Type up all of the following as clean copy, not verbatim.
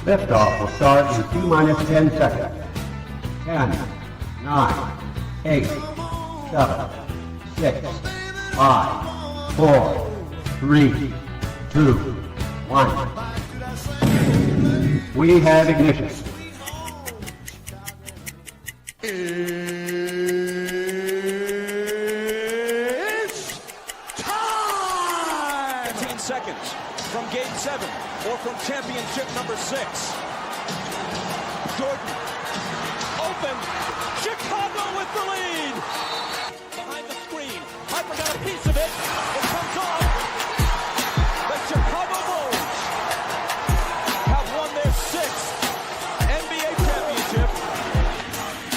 Liftoff will start in T-minus 10 seconds. 10, 9, 8, 7, 6, 5, 4, 3, 2, 1. We have ignition. It's time! 15 seconds from Game 7 or from championship number 6. Jordan, open, Chicago with the lead! Behind the screen, Piper got a piece of it, it comes off. The Chicago Bulls have won their 6th NBA championship.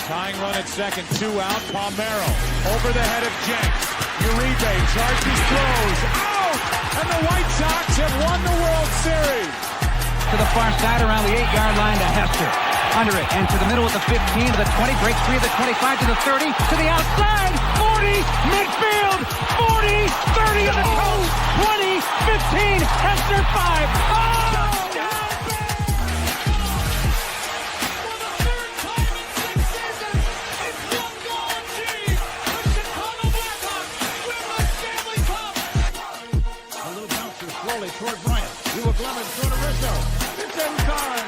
Tying run at second, 2 out, Palmero over the head of Jenks. Uribe charges, throws, out! And the White Sox have won the World Series. To the far side around the 8-yard line to Hester. Under it and to the middle of the 15 to the 20, break 3 of the 25 to the 30, to the outside, 40, midfield, 40, 30 of the coast, 20, 15, Hester 5. Oh! Toward Bryant, Clemens, toward Aristo. It's in time,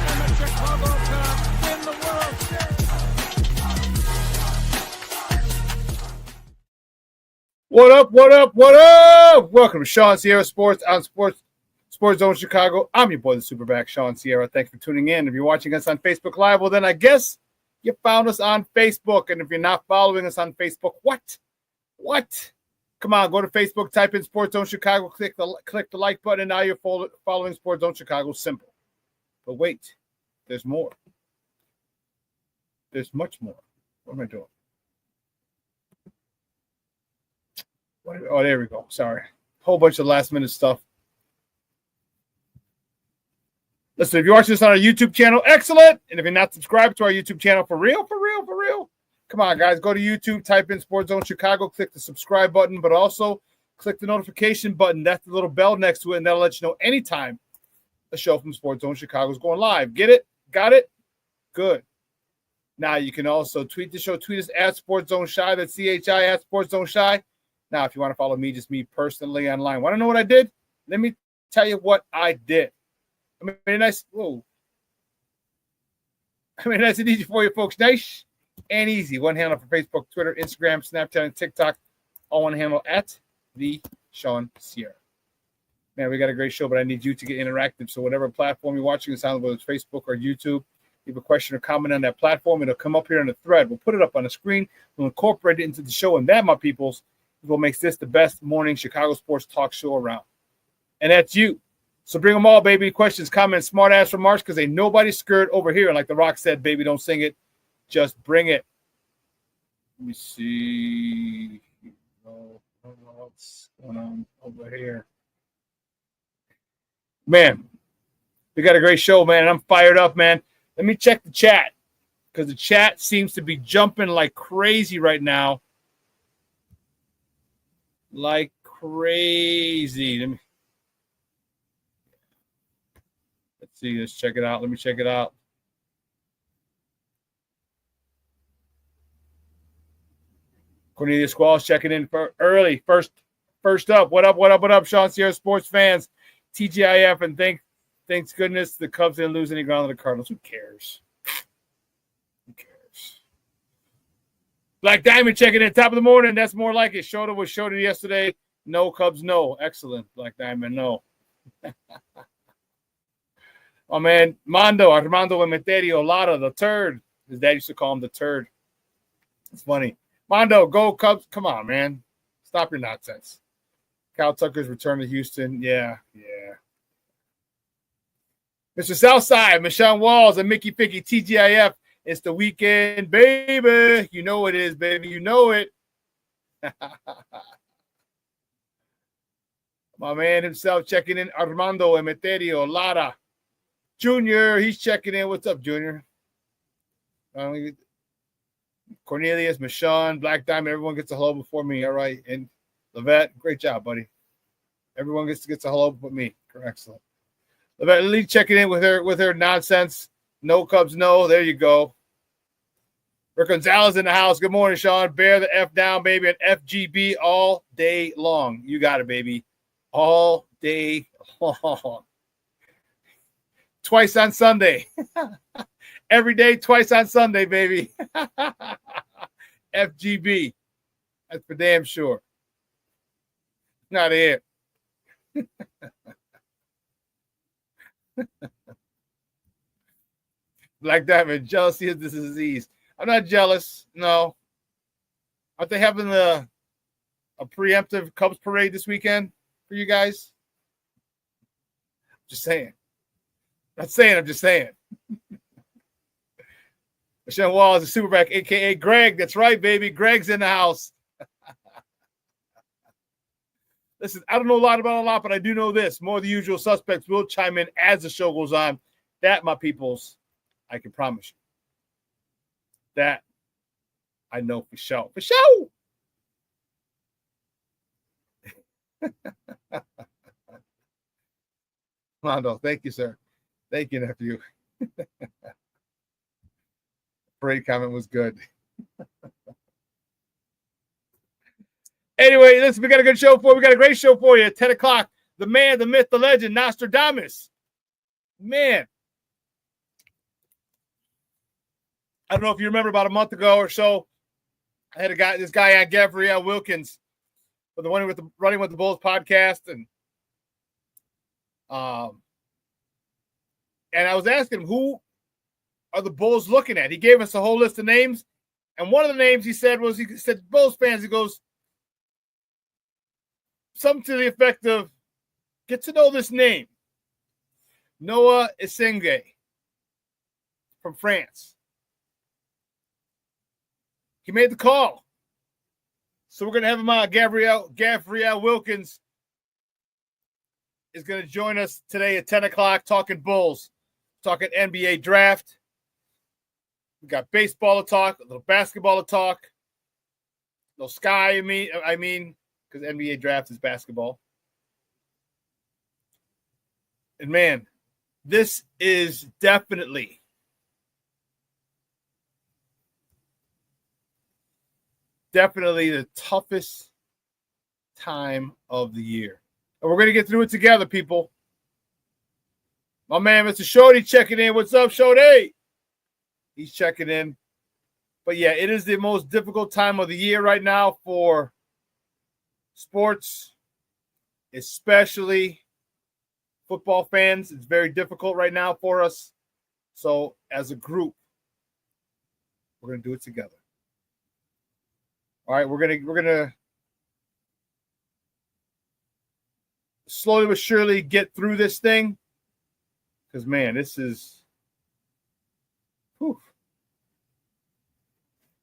and the Chicago Cubs win the World Series. What up, what up, what up? Welcome to ShawnSierraSports on Sports Zone Chicago. I'm your boy, the SuperBack, Shawn Sierra. Thanks for tuning in. If you're watching us on Facebook Live, well, then I guess you found us on Facebook. And if you're not following us on Facebook, what? Come on, go to Facebook, type in Sports Zone Chicago, click the like button, and now you're following Sports Zone Chicago. Simple. But wait, there's more. There's much more. What am I doing? Oh, there we go. Sorry. Whole bunch of last-minute stuff. Listen, if you're watching this on our YouTube channel, excellent. And if you're not subscribed to our YouTube channel, for real, come on, guys. Go to YouTube, type in Sports Zone Chicago, click the subscribe button, but also click the notification button. That's the little bell next to it, and that'll let you know anytime a show from Sports Zone Chicago is going live. Get it? Got it? Good. Now, you can also tweet the show. Tweet us at Sports Zone Shy. That's CHI at Sports Zone Shy. Now, if you want to follow me, just me personally online. Want to know what I did? Let me tell you what I did. I mean, nice and easy for you folks. Nice and easy. One handle for Facebook, Twitter, Instagram, Snapchat, and TikTok. All one handle at the Shawn Sierra. Man, we got a great show, but I need you to get interactive. So whatever platform you're watching this on, whether it's Facebook or YouTube, leave a question or comment on that platform. It'll come up here on the thread. We'll put it up on the screen. We'll incorporate it into the show. And that, my peoples, is what makes this the best morning Chicago sports talk show around. And that's you. So bring them all, baby. Questions, comments, smart-ass remarks, because ain't nobody scared over here. And like The Rock said, baby, don't sing it. Just bring it. Let me see. What's going on over here? Man, we got a great show, man. And I'm fired up, man. Let me check the chat, because the chat seems to be jumping like crazy right now. Like crazy. Let's see. Let's check it out. Let me check it out. Cornelius Squalls checking in for early. First up. What up? ShawnSierraSports fans. TGIF, and thanks goodness the Cubs didn't lose any ground to the Cardinals. Who cares? Black Diamond checking in. Top of the morning. That's more like it. Shota was Shota yesterday. No, Cubs, no. Excellent. Black Diamond, no. Oh, man. Armando Emeterio Lara, the turd. His dad used to call him the turd. It's funny. Mondo, go Cubs. Come on, man. Stop your nonsense. Kyle Tucker's return to Houston. Yeah. Mr. Southside, Michelle Walls, and Mickey Picky, TGIF. It's the weekend, baby. You know it is, baby. You know it. My man himself checking in. Armando Emeterio Lara. Junior, he's checking in. What's up, Junior? Cornelius, Michonne, Black Diamond, everyone gets a hello before me. All right. And Levette, great job, buddy. Everyone gets a hello but me. Excellent. Lee checking in with her nonsense. No Cubs, no. There you go. Rick Gonzalez in the house. Good morning, Shawn. Bear the F down, baby, and FGB all day long. You got it, baby. All day long. Twice on Sunday. Every day, twice on Sunday, baby. FGB. That's for damn sure. Not here. Black Diamond, jealousy is the disease. I'm not jealous. No. Aren't they having a preemptive Cubs parade this weekend for you guys? Just saying. Not saying, I'm just saying. Michelle Wall is a superback, a.k.a. Greg. That's right, baby. Greg's in the house. Listen, I don't know a lot about a lot, but I do know this. More of the usual suspects will chime in as the show goes on. That, my peoples, I can promise you. That I know for sure. For sure. Mondo, thank you, sir. Thank you, nephew. Parade comment was good. Anyway, listen, we got a good show for you. We got a great show for you at 10 o'clock. The man, the myth, the legend, Nostradamus. Man. I don't know if you remember about a month ago or so, I had this guy on Gavriel Wilkins for the Running with the Bulls podcast, and I was asking him, who are the Bulls looking at? He gave us a whole list of names, and one of the names he said, Bulls fans, he goes, something to the effect of, get to know this name, Noa Essengue from France. He made the call. So we're going to have him on. Gavriel Wilkins is going to join us today at 10 o'clock talking Bulls, talking NBA draft. We got baseball to talk, a little basketball to talk, a little sky, I mean, because NBA draft is basketball. And man, this is definitely the toughest time of the year. And we're going to get through it together, people. My man, Mr. Shorty, checking in. What's up, Shorty? He's checking in. But yeah, it is the most difficult time of the year right now for sports, especially football fans. It's very difficult right now for us. So as a group, we're going to do it together. All right, we're gonna slowly but surely get through this thing, because man, this is. Whew.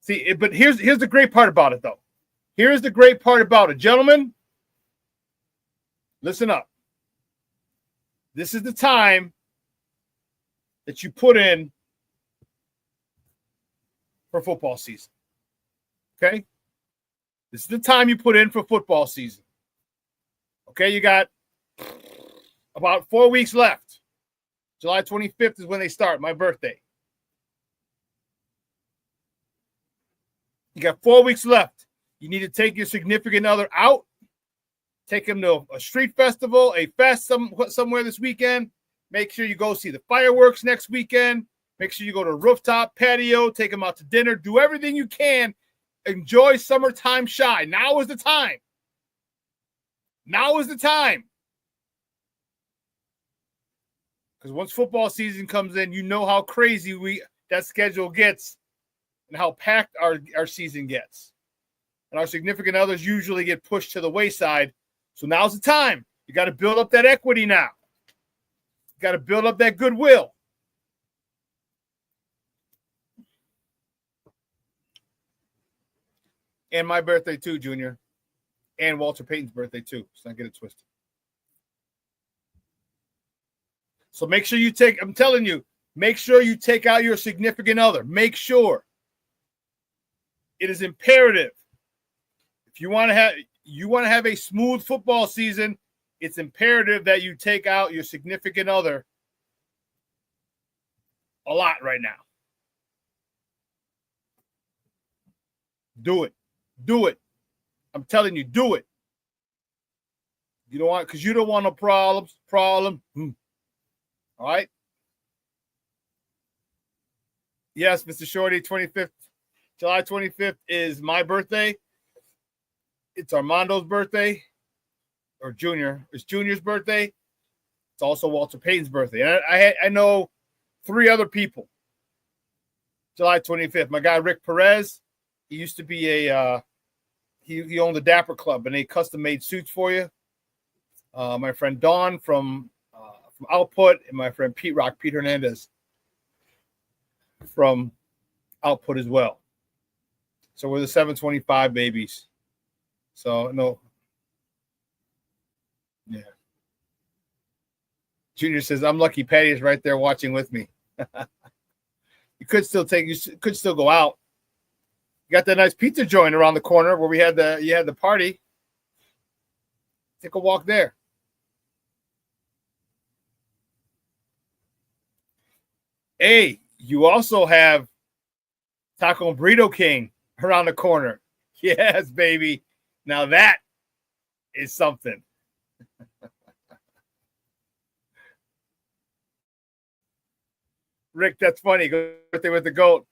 See, but here's the great part about it, though. Here's the great part about it, gentlemen. Listen up. This is the time that you put in for football season. Okay. This is the time you put in for football season. Okay, you got about 4 weeks left. July 25th is when they start, my birthday. You got 4 weeks left. You need to take your significant other out. Take them to a street festival, a fest somewhere this weekend. Make sure you go see the fireworks next weekend. Make sure you go to a rooftop patio. Take them out to dinner. Do everything you can. Enjoy summertime shy. Now is the time. Now is the time. Because once football season comes in, you know how crazy that schedule gets and how packed our season gets. And our significant others usually get pushed to the wayside. So now's the time. You got to build up that equity now. You got to build up that goodwill. And my birthday too, Junior. And Walter Payton's birthday too. Let's not get it twisted. So make sure I'm telling you, make sure you take out your significant other. Make sure. It is imperative. If you want to have a smooth football season, it's imperative that you take out your significant other a lot right now. Do it. Do it. I'm telling you, do it. You don't want, because you don't want no problems. All right. Yes, Mr. Shorty, 25th, July 25th is my birthday. It's Armando's birthday, or Junior. It's Junior's birthday. It's also Walter Payton's birthday. And I know 3 other people. July 25th. My guy Rick Perez. He used to be he owned the Dapper Club, and they custom made suits for you. My friend Don from Output, and my friend Pete Hernandez from Output as well. So we're the 725 babies. So no, yeah. Junior says, "I'm lucky Patty is right there watching with me." You could still go out. You got that nice pizza joint around the corner where you had the party. Take a walk there. Hey, you also have Taco and Burrito King around the corner. Yes, baby. Now that is something. Rick, that's funny. Birthday with the GOAT.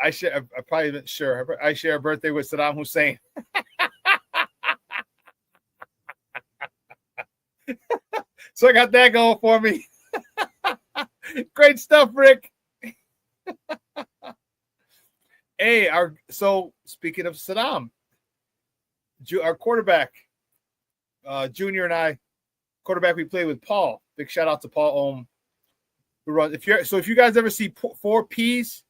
I probably not sure. I share a birthday with Saddam Hussein. So I got that going for me. Great stuff, Rick. Hey, so speaking of Saddam, our quarterback, Junior and I, quarterback we played with Paul. Big shout out to Paul Ohm, who runs. If you guys ever see 4Ps,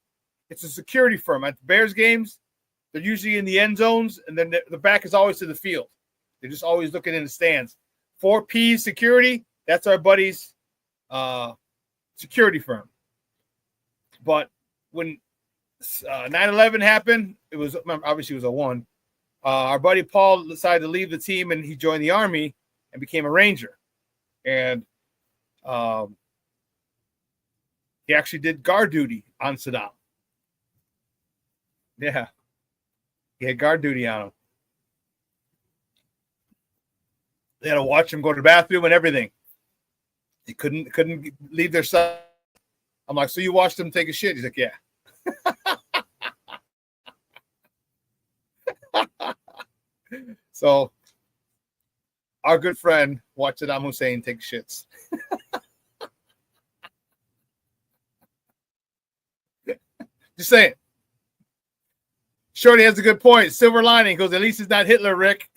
it's a security firm at the Bears games. They're usually in the end zones, and then the back is always to the field. They're just always looking in the stands. 4P security. That's our buddy's security firm. But when 9/11 happened, obviously it was a 1. Our buddy Paul decided to leave the team, and he joined the Army and became a Ranger. And he actually did guard duty on Saddam. Yeah. He had guard duty on him. They had to watch him go to the bathroom and everything. He couldn't leave their side. I'm like, so you watched him take a shit? He's like, yeah. So our good friend watched Saddam Hussein take shits. Just saying. Shorty has a good point. Silver lining goes, at least it's not Hitler, Rick.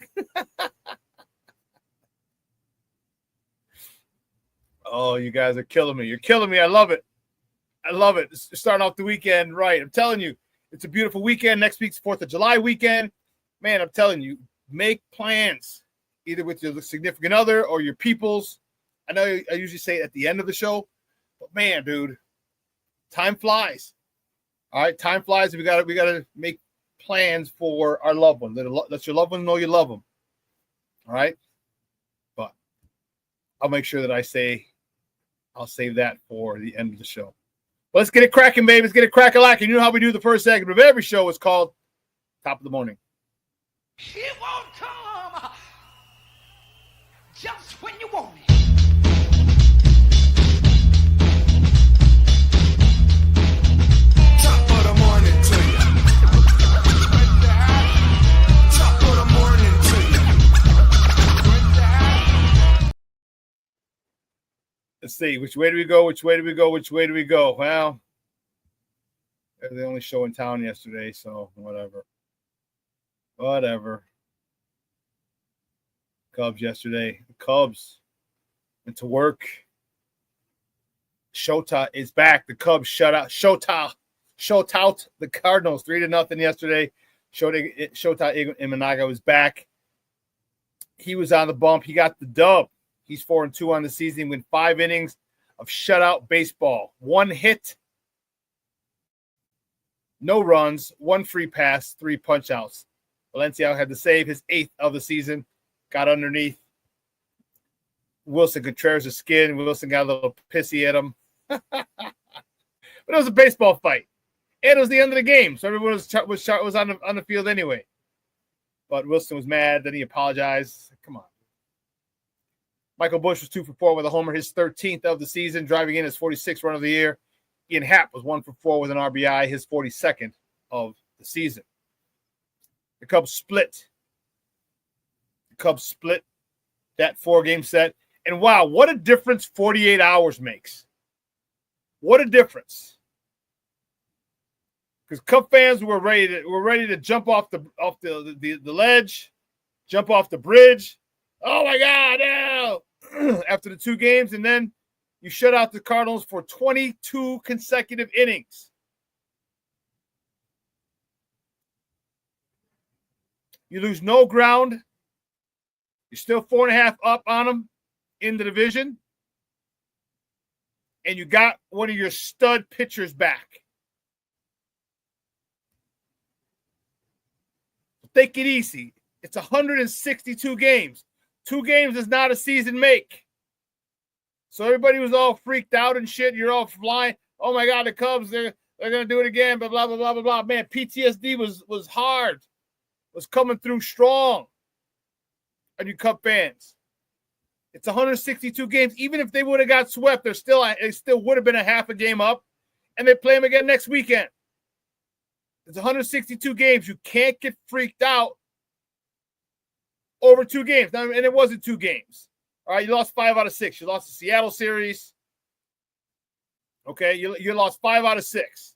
Oh, you guys are killing me. You're killing me. I love it. I love it. Starting off the weekend right. I'm telling you, it's a beautiful weekend. Next week's 4th of July weekend. Man, I'm telling you, make plans either with your significant other or your peoples. I know I usually say it at the end of the show, but man, dude, time flies. All right, time flies. We gotta make plans for our loved one. Let your loved one know you love them. All right, but I'll make sure that I'll save that for the end of the show. But let's get it cracking, baby. Let's get it crack-a-lack. You know how we do the first segment of every show. It's called Top of the Morning. It won't come just when you want it. Top of the morning to you. Top of the morning to you. Let's see. Which way do we go? Which way do we go? Which way do we go? Well, they're the only show in town yesterday, so whatever. Whatever. Cubs yesterday. The Cubs went to work. Shota is back. The Cubs shut out the Cardinals 3-0 yesterday. Shota Imanaga was back. He was on the bump. He got the dub. He's 4-2 on the season. Went 5 innings of shutout baseball. 1 hit, no runs, 1 free pass, 3 punch outs. Valencia had to save his 8th of the season. Got underneath Wilson Contreras' skin. Wilson got a little pissy at him. But it was a baseball fight. And it was the end of the game, so everyone was on the field anyway. But Wilson was mad. Then he apologized. Come on. Michael Busch was 2 for 4 with a homer, his 13th of the season, driving in his 46th run of the year. Ian Happ was 1 for 4 with an RBI, his 42nd of the season. The Cubs split. That 4-game set. And wow, what a difference 48 hours makes. What a difference. Because Cub fans were ready to jump off the ledge, jump off the bridge. Oh my God, no! After the 2 games, and then you shut out the Cardinals for 22 consecutive innings. You lose no ground. You're still 4.5 up on them in the division. And you got one of your stud pitchers back. Take it easy. It's 162 games. 2 games is not a season make. So everybody was all freaked out and shit. You're all flying. Oh my God, the Cubs, they're gonna do it again. Blah blah blah blah blah blah. Man, PTSD was hard. Was coming through strong. And you Cub fans. It's 162 games. Even if they would have got swept, they still would have been a half a game up, and they play them again next weekend. It's 162 games. You can't get freaked out over 2 games. Now, and it wasn't 2 games. All right, you lost 5 out of 6. You lost the Seattle series. Okay, you lost 5 out of 6.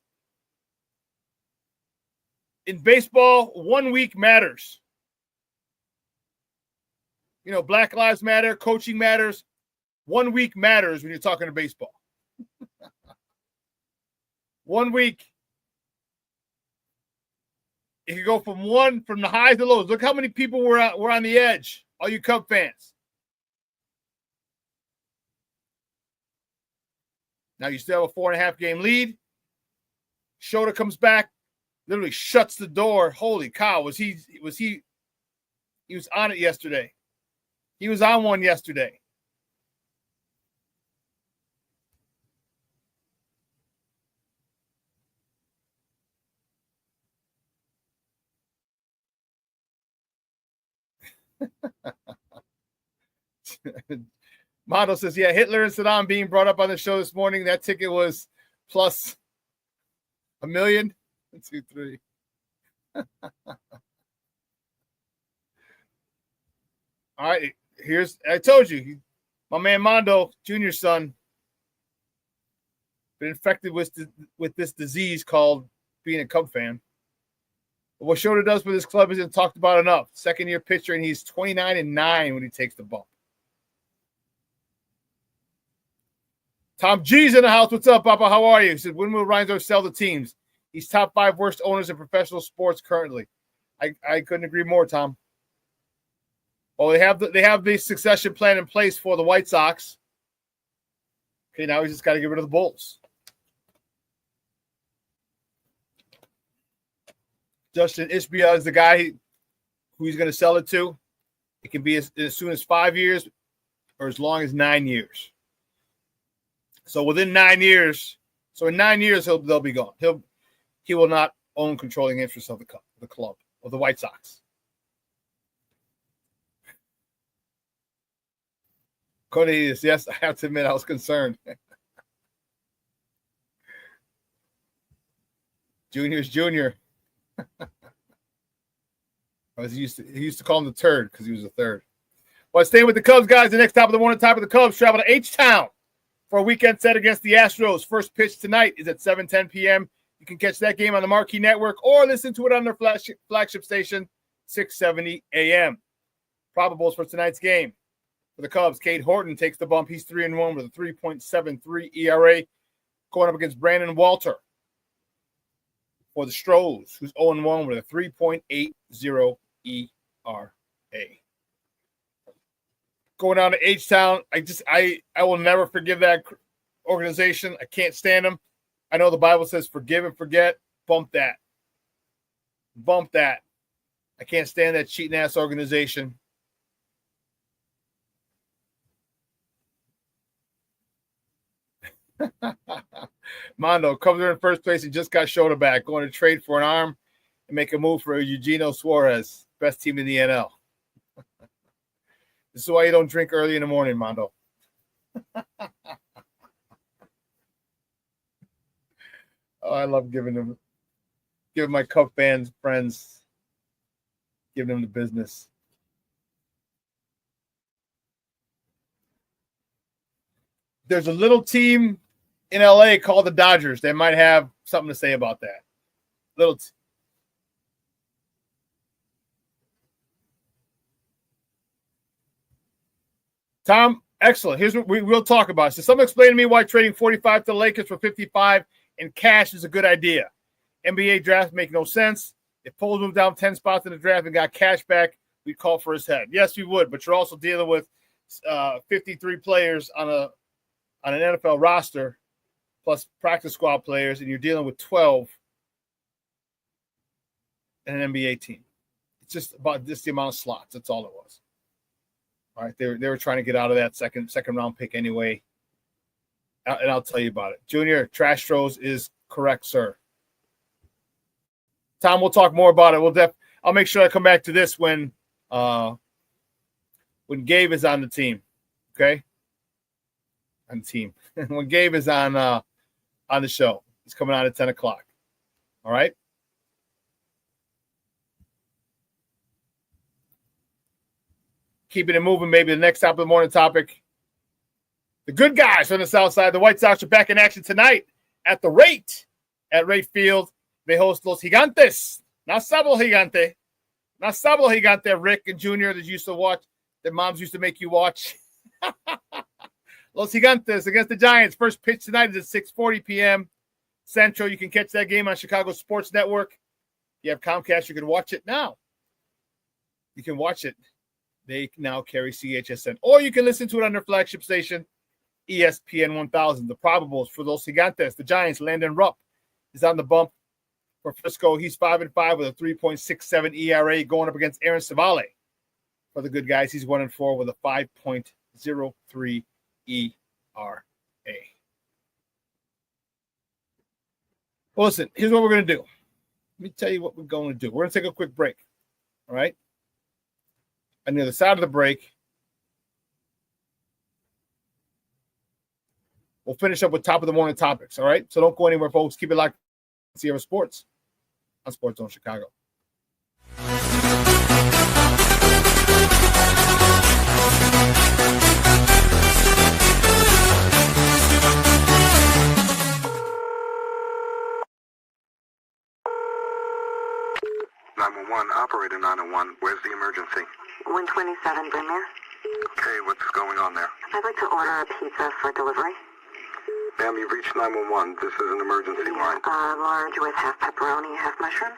In baseball, 1 week matters. You know, Black Lives Matter, coaching matters. 1 week matters when you're talking to baseball. 1 week. It could go from the highs to lows. Look how many people were on the edge, all you Cub fans. Now you still have a 4.5 game lead. Shota comes back, literally shuts the door. Holy cow, he was on it yesterday. He was on one yesterday. Mondo says, yeah, Hitler and Saddam being brought up on the show this morning. That ticket was plus $1 million. 1, 2, 3. All right. I told you, my man Mondo, Junior's son, been infected with this disease called being a Cub fan. But what Shota does with his club isn't talked about enough. 2nd-year pitcher, and he's 29-9 when he takes the bump. Tom G's in the house. What's up, Papa? How are you? He said, when will Reinsdorf sell the teams? He's top 5 worst owners in professional sports currently. I couldn't agree more, Tom. Oh, they have the succession plan in place for the White Sox. Okay, now he's just got to get rid of the Bulls. Justin Ishbia is the guy who he's going to sell it to. It can be as soon as 5 years or as long as 9 years. So within 9 years, in 9 years they'll be gone. He will not own controlling interest of the club of the White Sox. Cornelius, yes, I have to admit I was concerned. Junior's Junior. He used to call him the turd because he was a third. Well, staying with the Cubs, guys. The next top of the morning, top of the Cubs travel to H-Town for a weekend set against the Astros. First pitch tonight is at 7:10 p.m. You can catch that game on the Marquee Network or listen to it on their flagship station, 670 a.m. Probables for tonight's game. For the Cubs, Cade Horton takes the bump. He's 3-1 with a 3.73 ERA, going up against Brandon Walter. For the Stros, who's 0-1 with a 3.80 ERA. Going down to H-Town, I will never forgive that organization. I can't stand them. I know the Bible says forgive and forget. Bump that. I can't stand that cheating ass organization. Mondo, Cubs are in first place and just got shoulder back. Going to trade for an arm and make a move for Eugenio Suarez. Best team in the NL. This is why you don't drink early in the morning, Mondo. Oh, I love giving my Cub fans, friends, giving them the business. There's a little team in LA called the Dodgers. They might have something to say about that. Tom, excellent. Here's what we'll talk about. So someone explain to me why trading 45 to the Lakers for 55 in cash is a good idea. NBA draft make no sense. If Poles moved down 10 spots in the draft and got cash back, we'd call for his head. Yes, we would, but you're also dealing with 53 players on an NFL roster plus practice squad players, and you're dealing with 12 in an NBA team. It's just about this the amount of slots. That's all it was. All right, they were trying to get out of that second round pick anyway, and I'll tell you about it. Junior, trash throws is correct, sir. Tom, we'll talk more about it. I'll make sure I come back to this when Gabe is on the team. Okay, on the team when Gabe is on the show. He's coming on at 10 o'clock. All right. Keeping it moving, maybe the next top of the morning topic. The good guys from the South Side, the White Sox, are back in action tonight at the Rate Field. They host Los Gigantes. Not Sabo Gigante. Not Sabo Gigante, Rick and Junior that used to watch, that moms used to make you watch. Los Gigantes against the Giants. First pitch tonight is at 6:40 p.m. Central. You can catch that game on Chicago Sports Network. You have Comcast. You can watch it now. You can watch it. They now carry CHSN. Or you can listen to it on their flagship station, ESPN 1000. The probables for Los Gigantes. The Giants, Landon Rupp is on the bump for Frisco. He's 5-5 with a 3.67 ERA going up against Aaron Savale. For the good guys, he's 1-4 with a 5.03 ERA. Well, listen, here's what we're going to do. Let me tell you what we're going to do. We're going to take a quick break. All right? On the other side of the break, we'll finish up with top of the morning topics. All right? So don't go anywhere, folks. Keep it locked. Sierra Sports on Sports Zone Chicago. Operator 901, where's the emergency? 127 Brynmere. Okay, what's going on there? I'd like to order a pizza for delivery. Ma'am, you've reached 911. This is an emergency line. Large with half pepperoni, half mushroom.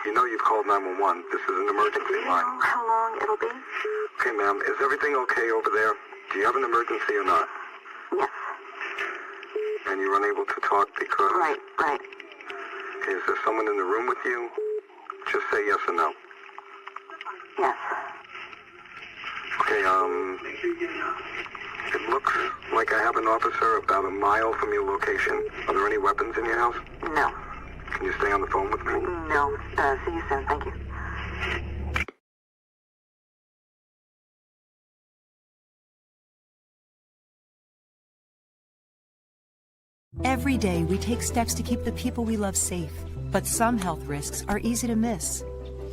You know you've called 911. This is an emergency line. Do you know how long it'll be? Okay, ma'am, is everything okay over there? Do you have an emergency or not? Yes. And you're unable to talk because... Right. Okay, is there someone in the room with you? Just say yes or no. Yes. Okay, it looks like I have an officer about a mile from your location. Are there any weapons in your house? No. Can you stay on the phone with me? No. See you soon. Thank you. Every day, we take steps to keep the people we love safe. But some health risks are easy to miss.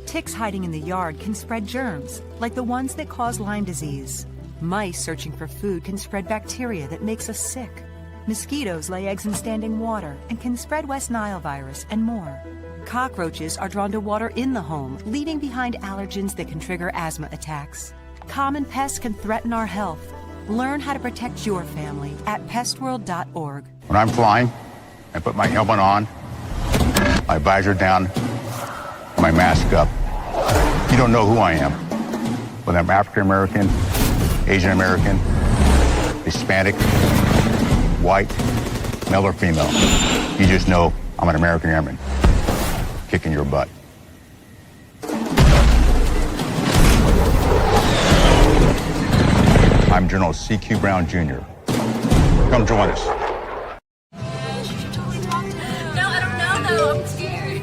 Ticks hiding in the yard can spread germs, like the ones that cause Lyme disease. Mice searching for food can spread bacteria that makes us sick. Mosquitoes lay eggs in standing water and can spread West Nile virus and more. Cockroaches are drawn to water in the home, leaving behind allergens that can trigger asthma attacks. Common pests can threaten our health. Learn how to protect your family at pestworld.org. When I'm flying, I put my helmet on, my visor down, my mask up. You don't know who I am. Whether I'm African American, Asian American, Hispanic, white, male or female. You just know I'm an American airman kicking your butt. I'm General C.Q. Brown Jr., come join us. No, I don't know though. I'm scared.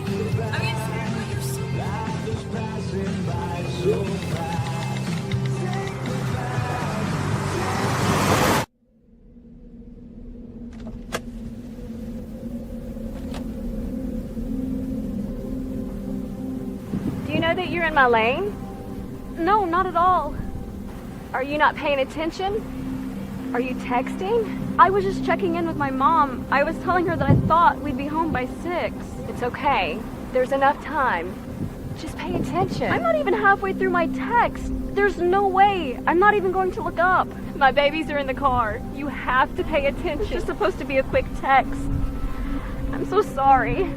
I mean, you're so Do you know that you're in my lane? No, not at all. Are you not paying attention? Are you texting? I was just checking in with my mom. I was telling her that I thought we'd be home by 6. It's okay. There's enough time. Just pay attention. I'm not even halfway through my text. There's no way. I'm not even going to look up. My babies are in the car. You have to pay attention. It's just supposed to be a quick text. I'm so sorry.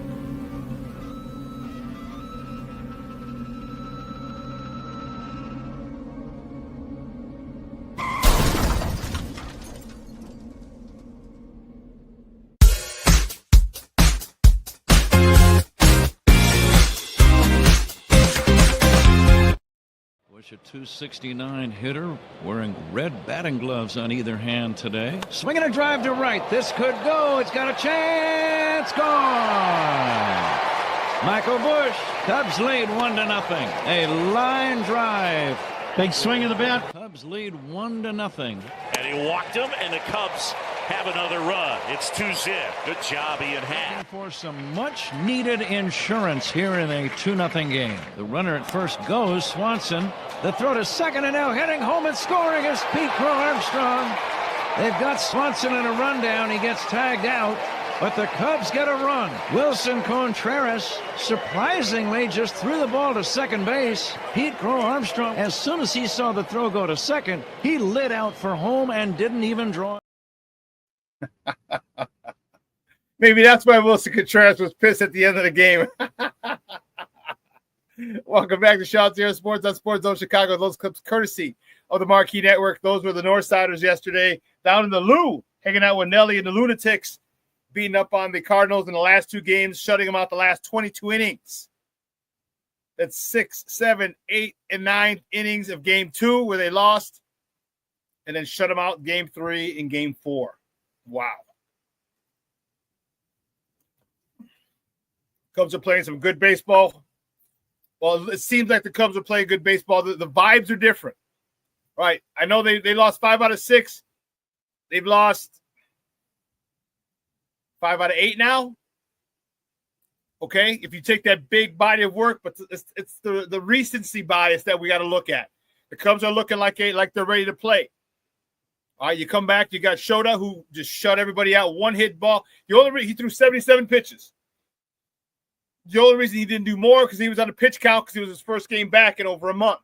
A 269 hitter wearing red batting gloves on either hand today. Swinging a drive to right. This could go. It's got a chance. Gone. Michael Busch. Cubs lead 1-0. A line drive. Big swing of the bat. Cubs lead 1-0. And he walked him, and the Cubs have another run. It's 2-0. Good job, Ian Happ. Looking for some much-needed insurance here in a 2-0 game. The runner at first goes. Swanson. The throw to second, and now heading home and scoring is Pete Crow Armstrong. They've got Swanson in a rundown. He gets tagged out, but the Cubs get a run. Wilson Contreras surprisingly just threw the ball to second base. Pete Crow Armstrong, as soon as he saw the throw go to second, he lit out for home and didn't even draw. Maybe that's why Wilson Contreras was pissed at the end of the game. Welcome back to ShawnSierraSports on Sports Zone Chicago. Those clips courtesy of the Marquee Network. Those were the Northsiders yesterday down in the Lou, hanging out with Nelly and the Lunatics, beating up on the Cardinals in the last 2 games, shutting them out the last 22 innings. That's 6, 7, 8, and 9 innings of game 2 where they lost, and then shut them out game 3 and game 4. Wow. Cubs are playing some good baseball. Well, it seems like the Cubs are playing good baseball. The vibes are different. Right. I know they lost 5 out of 6. They've lost 5 out of 8 now. Okay. If you take that big body of work, but it's the recency bias that we got to look at. The Cubs are looking like they're ready to play. All right. You come back, you got Shota, who just shut everybody out. 1-hit ball. He threw 77 pitches. The only reason he didn't do more because he was on a pitch count because it was his first game back in over a month.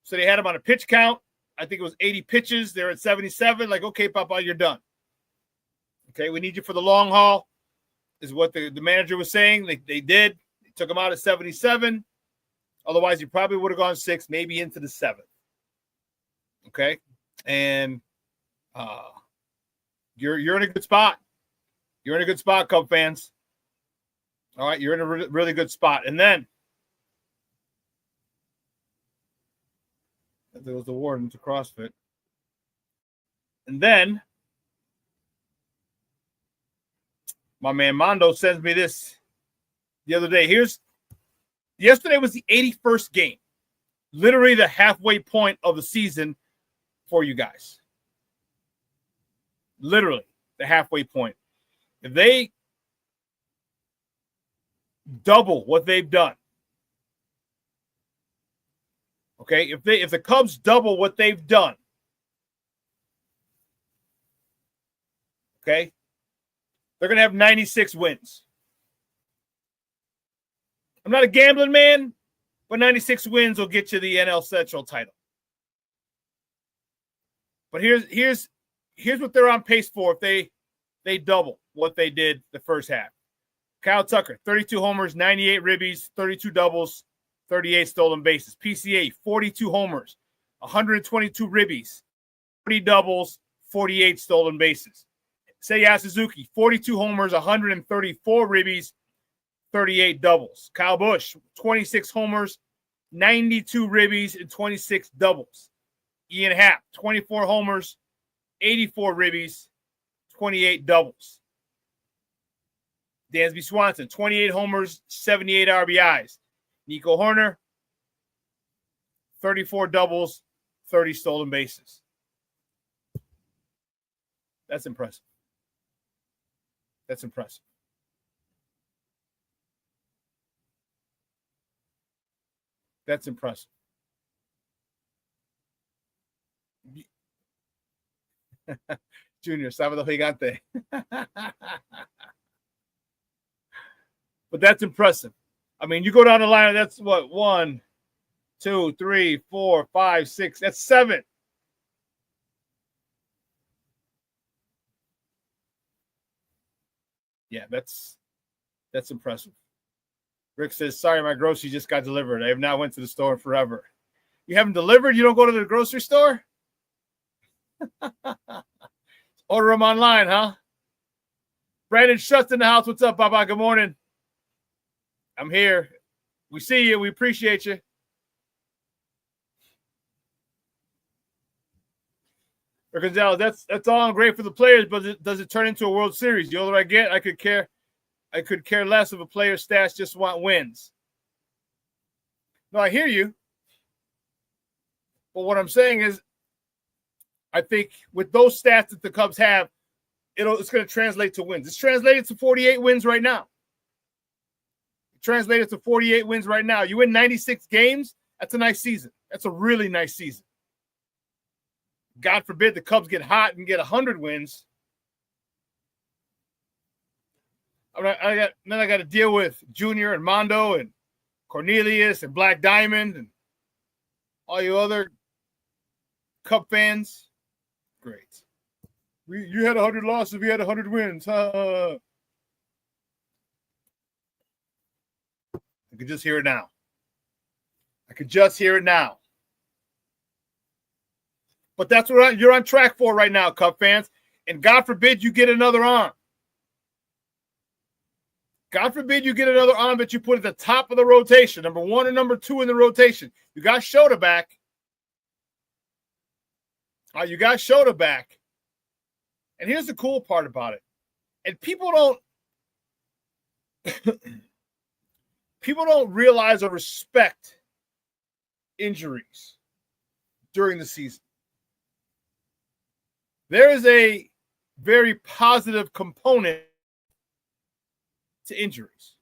So they had him on a pitch count. I think it was 80 pitches. They're at 77. Like, okay, Papa, you're done. Okay, we need you for the long haul, is what the manager was saying. They did. They took him out at 77. Otherwise, he probably would have gone 6, maybe into the 7th. Okay, and you're in a good spot. You're in a good spot, Cub fans. All right, you're in a really good spot. And then there was the warden to CrossFit. And then my man Mondo sends me this the other day. Yesterday was the 81st game, literally the halfway point of the season for you guys. Literally the halfway point. If they double what they've done, okay, if the Cubs double what they've done, okay, they're gonna have 96 wins. I'm not a gambling man, but 96 wins will get you the NL Central title. But here's what they're on pace for if they double what they did the first half. Kyle Tucker, 32 homers, 98 ribbies, 32 doubles, 38 stolen bases. PCA, 42 homers, 122 ribbies, 40 doubles, 48 stolen bases. Seiya Suzuki, 42 homers, 134 ribbies, 38 doubles. Kyle Busch, 26 homers, 92 ribbies, and 26 doubles. Ian Happ, 24 homers, 84 ribbies, 28 doubles. Dansby Swanson, 28 homers, 78 RBIs. Nico Horner, 34 doubles, 30 stolen bases. That's impressive. That's impressive. That's impressive. Junior, sábado gigante. But that's impressive. I mean, you go down the line, that's what, 1, 2, 3, 4, 5, 6. That's 7. Yeah, that's impressive. Rick says, sorry, my grocery just got delivered. I have not went to the store in forever. You haven't delivered? You don't go to the grocery store? Order them online, huh? Brandon Shutt's in the house. What's up, Baba? Good morning. I'm here. We see you. We appreciate you. Gonzalez, that's all great for the players, but does it turn into a World Series? The older I get, I could care less if a player's stats just want wins. No, I hear you. But what I'm saying is, I think with those stats that the Cubs have, it's going to translate to wins. It's translated to 48 wins right now. Translated to 48 wins right now. You win 96 games, that's a nice season. That's a really nice season. God forbid the Cubs get hot and get 100 wins. I got to deal with Junior and Mondo and Cornelius and Black Diamond and all you other Cub fans. Great. You had 100 losses. We had 100 wins. I could just hear it now. But that's what you're on track for right now, Cub fans. And God forbid you get another arm. God forbid you get another arm that you put at the top of the rotation, number 1 and number 2 in the rotation. You got Shota back. You got Shota back. And here's the cool part about it. And people don't realize or respect injuries during the season. There is a very positive component to injuries.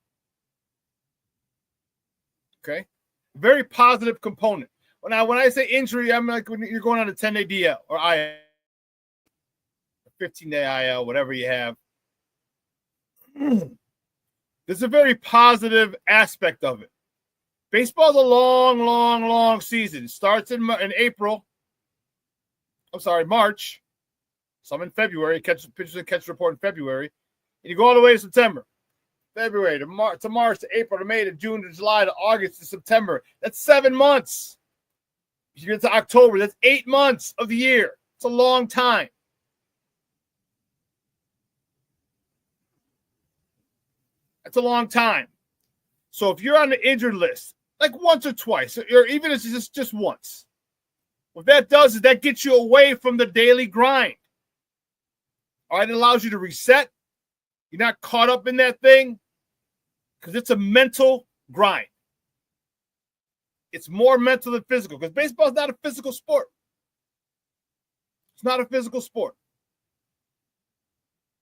Okay? Very positive component. Now, when I say injury, I'm like when you're going on a 10-day DL or IL, 15-day IL, whatever you have. There's a very positive aspect of it. Baseball's a long, long, long season. It starts in April. March. Some in February. Pitchers and catch report in February. And you go all the way to September. February to March to April to May to June to July to August to September. That's 7 months. If you get to October, that's 8 months of the year. It's a long time. That's a long time. So if you're on the injured list, like once or twice, or even if it's just once, what that does is that gets you away from the daily grind. All right, it allows you to reset. You're not caught up in that thing because it's a mental grind. It's more mental than physical because baseball is not a physical sport. It's not a physical sport.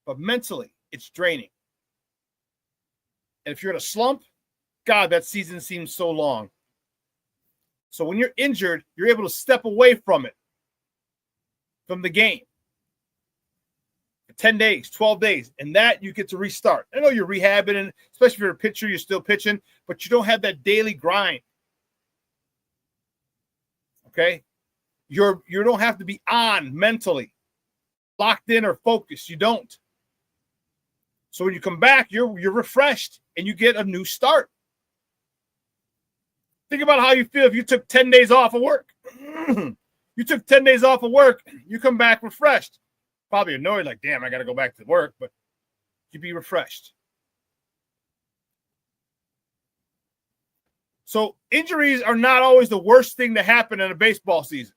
But mentally, it's draining. And if you're in a slump, God, that season seems so long. So when you're injured, you're able to step away from it, from the game. For 10 days, 12 days, and that you get to restart. I know you're rehabbing, and especially if you're a pitcher, you're still pitching, but you don't have that daily grind. Okay? You don't have to be on mentally, locked in or focused. You don't. So when you come back, you're refreshed and you get a new start. Think about how you feel if you took 10 days off of work. You took 10 days off of work, you come back refreshed. Probably annoyed, like, damn, I got to go back to work, but you'd be refreshed. So injuries are not always the worst thing to happen in a baseball season.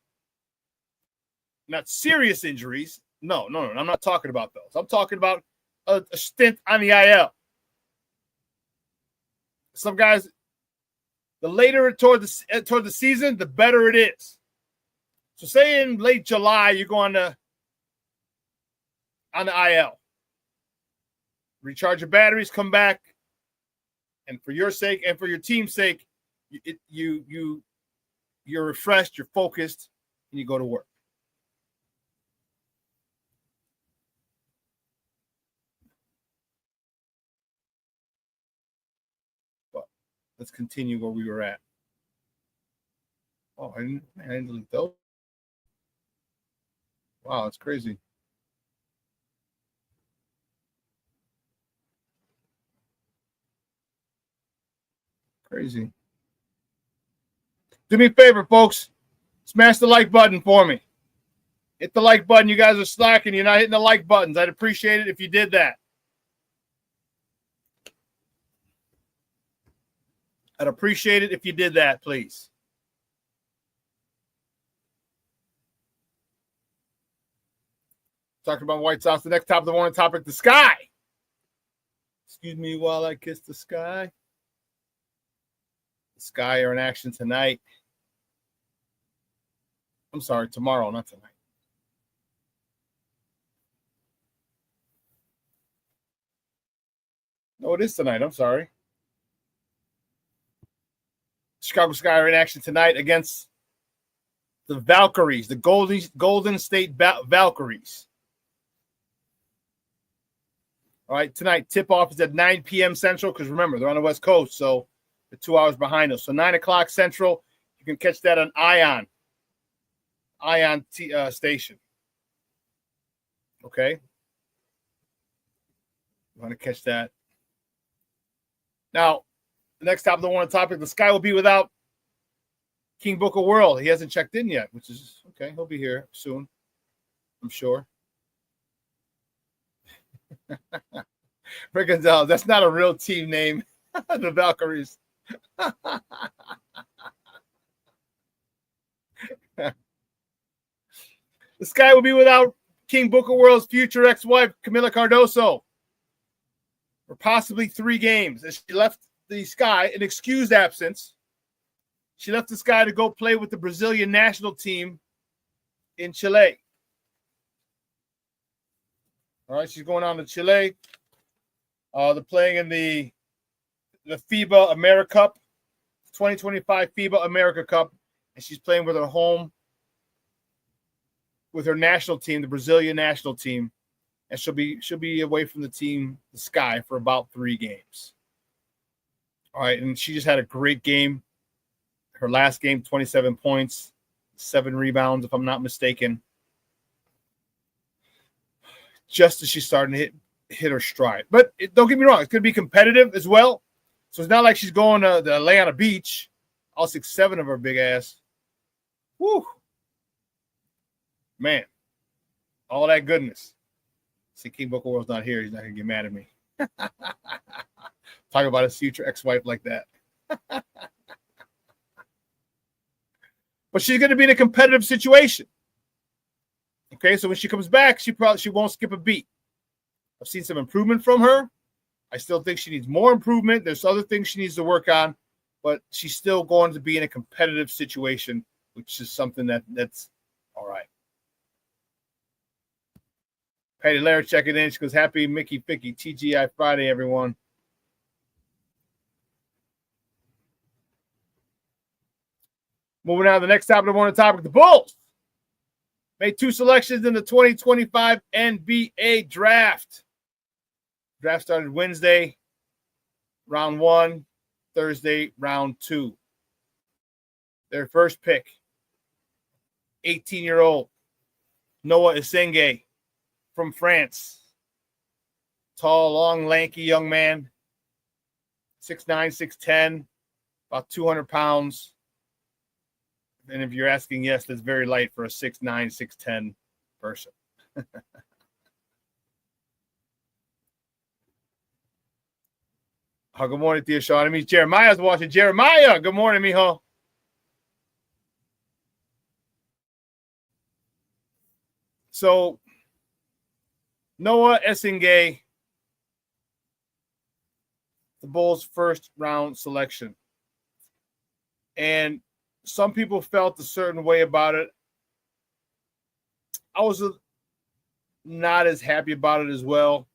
Not serious injuries. No. I'm not talking about those. I'm talking about a stint on the IL. Some guys, the later toward the season, the better it is. So say in late July, you go on the IL. Recharge your batteries, come back, and for your sake and for your team's sake, you're refreshed, you're focused, and you go to work. But let's continue where we were at. Oh, I didn't delete those. Wow, that's crazy. Crazy. Do me a favor, folks. Smash the like button for me. Hit the like button. You guys are slacking. You're not hitting the like buttons. I'd appreciate it if you did that. I'd appreciate it if you did that, please. Talking about White Sox. The next top of the morning topic, the sky. Excuse me while I kiss the sky. The Sky are in action tonight. I'm sorry, tomorrow, not tonight. No, it is tonight. I'm sorry. Chicago Sky are in action tonight against the Valkyries, the Golden State Valkyries. All right, tonight, tip-off is at 9 p.m. Central because, remember, they're on the West Coast, so they're 2 hours behind us. So 9 o'clock Central, you can catch that on Ion station. Okay? You want to catch that. Now, the next top of the morning topic, the Sky will be without King Booker World. He hasn't checked in yet, which is okay. He'll be here soon, I'm sure. Rick Gonzalez, that's not a real team name. The Valkyries. The Sky will be without King Booker World's future ex-wife, Camila Cardoso, for possibly 3 games. As she left the Sky in excused absence, she left the Sky to go play with the Brazilian national team in Chile. All right, she's going on to Chile. They're playing in the FIBA America Cup, 2025 FIBA America Cup, and she's playing with her national team, the Brazilian national team, and she'll be away from the team, the Sky, for about 3 games. All right, and she just had a great game. Her last game, 27 points, 7 rebounds, if I'm not mistaken. Just as she's starting to hit her stride. But don't get me wrong, it's going to be competitive as well. So it's not like she's going to lay on a beach. All 6'7" of her big ass. Woo. Man. All that goodness. See, King Booker World's not here. He's not going to get mad at me. Talk about his future ex-wife like that. But she's going to be in a competitive situation. Okay, so when she comes back, she won't skip a beat. I've seen some improvement from her. I still think she needs more improvement. There's other things she needs to work on, but she's still going to be in a competitive situation, which is something that's all right. Patty Lara checking in. She goes, happy Mickey Ficky TGI Friday, everyone. Moving on to the next top of the morning topic, the Bulls made 2 selections in the 2025 NBA draft. Draft started Wednesday, round 1, Thursday, round 2. Their first pick, 18-year-old Noa Essengue from France. Tall, long, lanky young man, 6'9", 6'10", about 200 pounds. And if you're asking, yes, that's very light for a 6'9", 6'10" person. Oh, good morning to you, Shawn. I mean, Jeremiah's watching. Jeremiah, good morning, mijo. So Noa Essengue, the Bulls' first round selection. And some people felt a certain way about it. I was not as happy about it as well.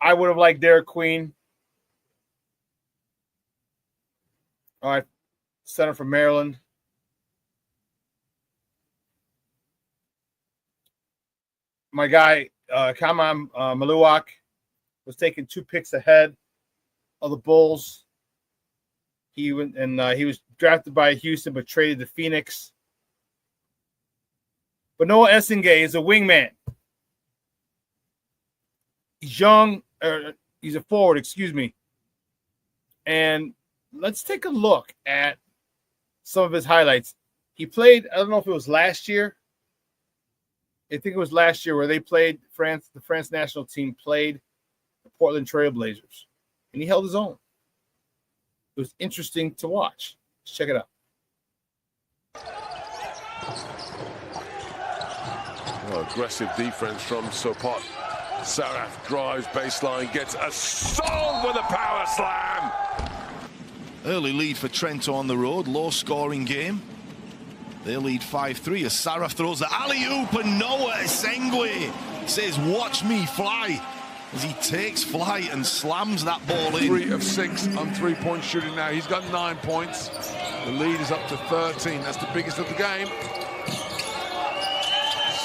I would have liked Derek Queen. All right, center from Maryland. My guy, Kaman Maluak, was taken 2 picks ahead of the Bulls. He went and he was drafted by Houston, but traded to Phoenix. But Noa Essengue is a wingman. He's young. He's a forward, excuse me. And let's take a look at some of his highlights. He played, I don't know if it was last year. I think it was last year where they played France. The France national team played the Portland Trail Blazers. And he held his own. It was interesting to watch. Let's check it out. Oh, aggressive defense from Sopot. Saraf drives baseline, gets a song with a power slam. Early lead for Trento on the road, low scoring game. They lead 5-3 as Saraf throws the alley-oop and Noa Essengue says, "Watch me fly," as he takes flight and slams that ball in. 3 of 6 on three-point shooting now. He's got 9 points. The lead is up to 13. That's the biggest of the game.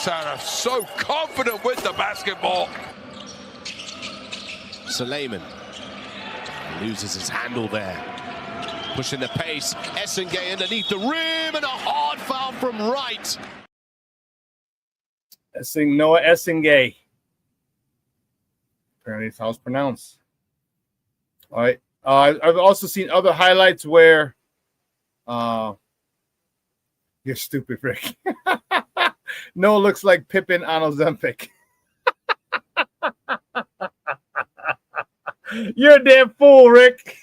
Saraf so confident with the basketball. Suleiman loses his handle there. Pushing the pace. Essengue underneath the rim and a hard foul from Wright. Noa Essengue. Apparently it's how it's pronounced. All right. I've also seen other highlights where you're stupid, Rick. Noah looks like Pippin on Ozempic. You're a damn fool, Rick.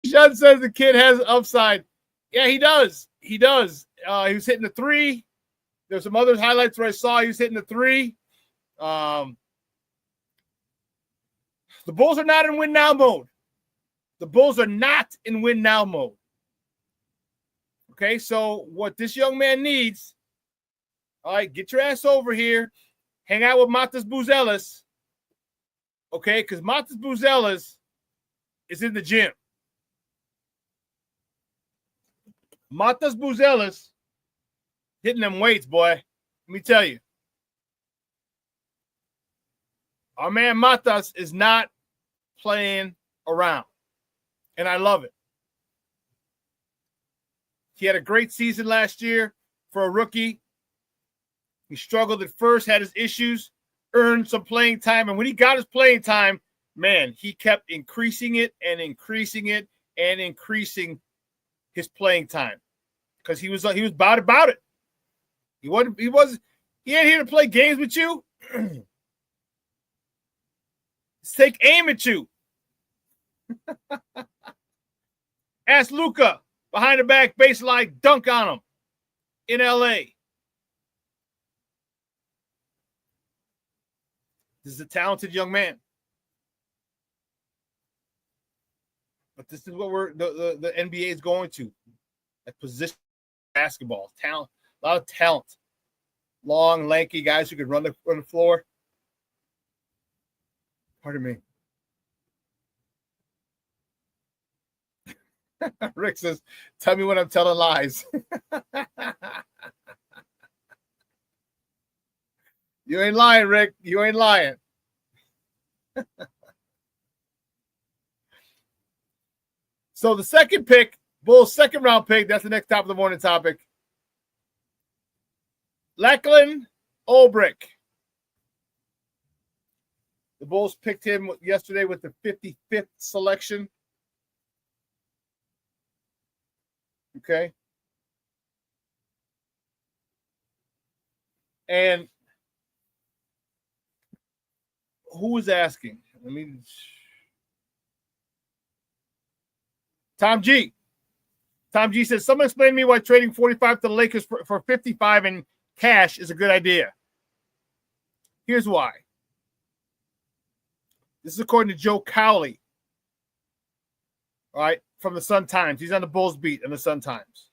Shawn says the kid has upside. Yeah, he does. He does. He was hitting the 3. There's some other highlights where I saw he was hitting the 3. The Bulls are not in win now mode. The Bulls are not in win now mode. Okay, so what this young man needs, all right, get your ass over here, hang out with Matas Buzelis, okay, because Matas Buzelis is in the gym. Matas Buzelis hitting them weights, boy. Let me tell you. Our man Matas is not playing around. And I love it. He had a great season last year for a rookie. He struggled at first, had his issues, earned some playing time. And when he got his playing time, man, he kept increasing it and increasing it and increasing his playing time. Because he was about it. He ain't here to play games with you. Let's take aim at you. Ask Luka behind the back baseline, dunk on him in LA. This is a talented young man. But this is what the NBA is going to. At position basketball. Talent, a lot of talent. Long, lanky guys who can run the floor. Pardon me. Rick says, "Tell me when I'm telling lies." You ain't lying, Rick. You ain't lying. So the second pick, Bulls' second round pick, that's the next top of the morning topic. Lachlan Olbrich. The Bulls picked him yesterday with the 55th selection. Okay. And who was asking? Tom G says, someone explain to me why trading 45 to the Lakers for 55 in cash is a good idea. Here's why. This is according to Joe Cowley, all right, from the Sun-Times. He's on the Bulls beat in the Sun-Times.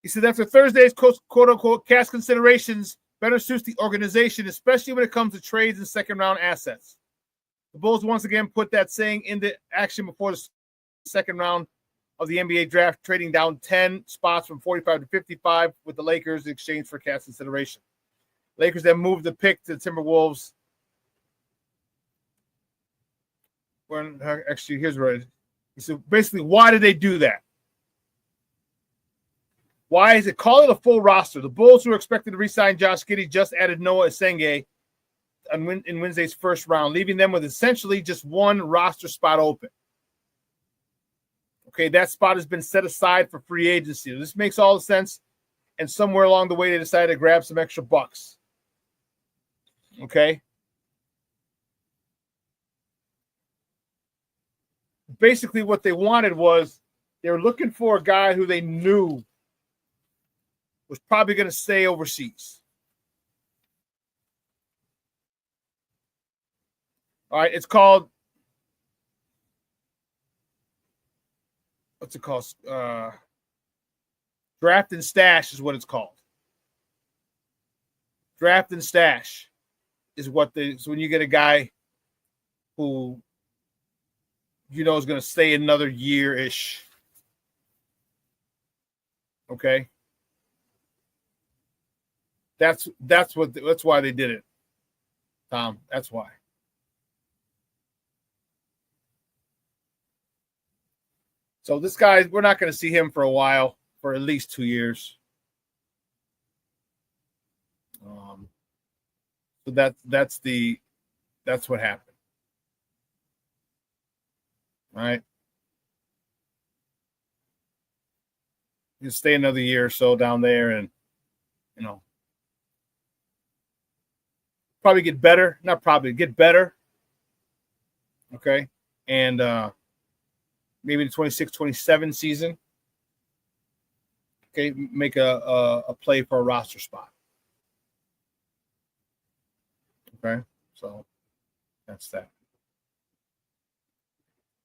He said after Thursday's quote-unquote cash considerations better suits the organization, especially when it comes to trades and second-round assets. The Bulls once again put that saying into action before the second round of the NBA draft, trading down 10 spots from 45 to 55 with the Lakers in exchange for cash consideration. Lakers then moved the pick to the Timberwolves. Actually, here's what it is. He said, basically, why did they do that? Why is it? Call it a full roster. The Bulls, who are expected to re-sign Josh Giddey, just added Noa Essengue in Wednesday's first round, leaving them with essentially just one roster spot open. Okay, that spot has been set aside for free agency. This makes all the sense, and somewhere along the way, they decided to grab some extra bucks. Okay? Basically, what they wanted was they were looking for a guy who they knew was probably going to stay overseas. All right, it's called, what's it called? Draft and stash is what it's called. Draft and stash is what so when you get a guy who you know is going to stay another year-ish. Okay? That's why they did it, Tom. That's why. So this guy, we're not going to see him for a while, for at least 2 years. So that's what happened. All right. You stay another year or so down there, and probably get better. Not probably, get better. Okay. And maybe the 26-27 season. Okay, make a play for a roster spot. Okay, so that's that.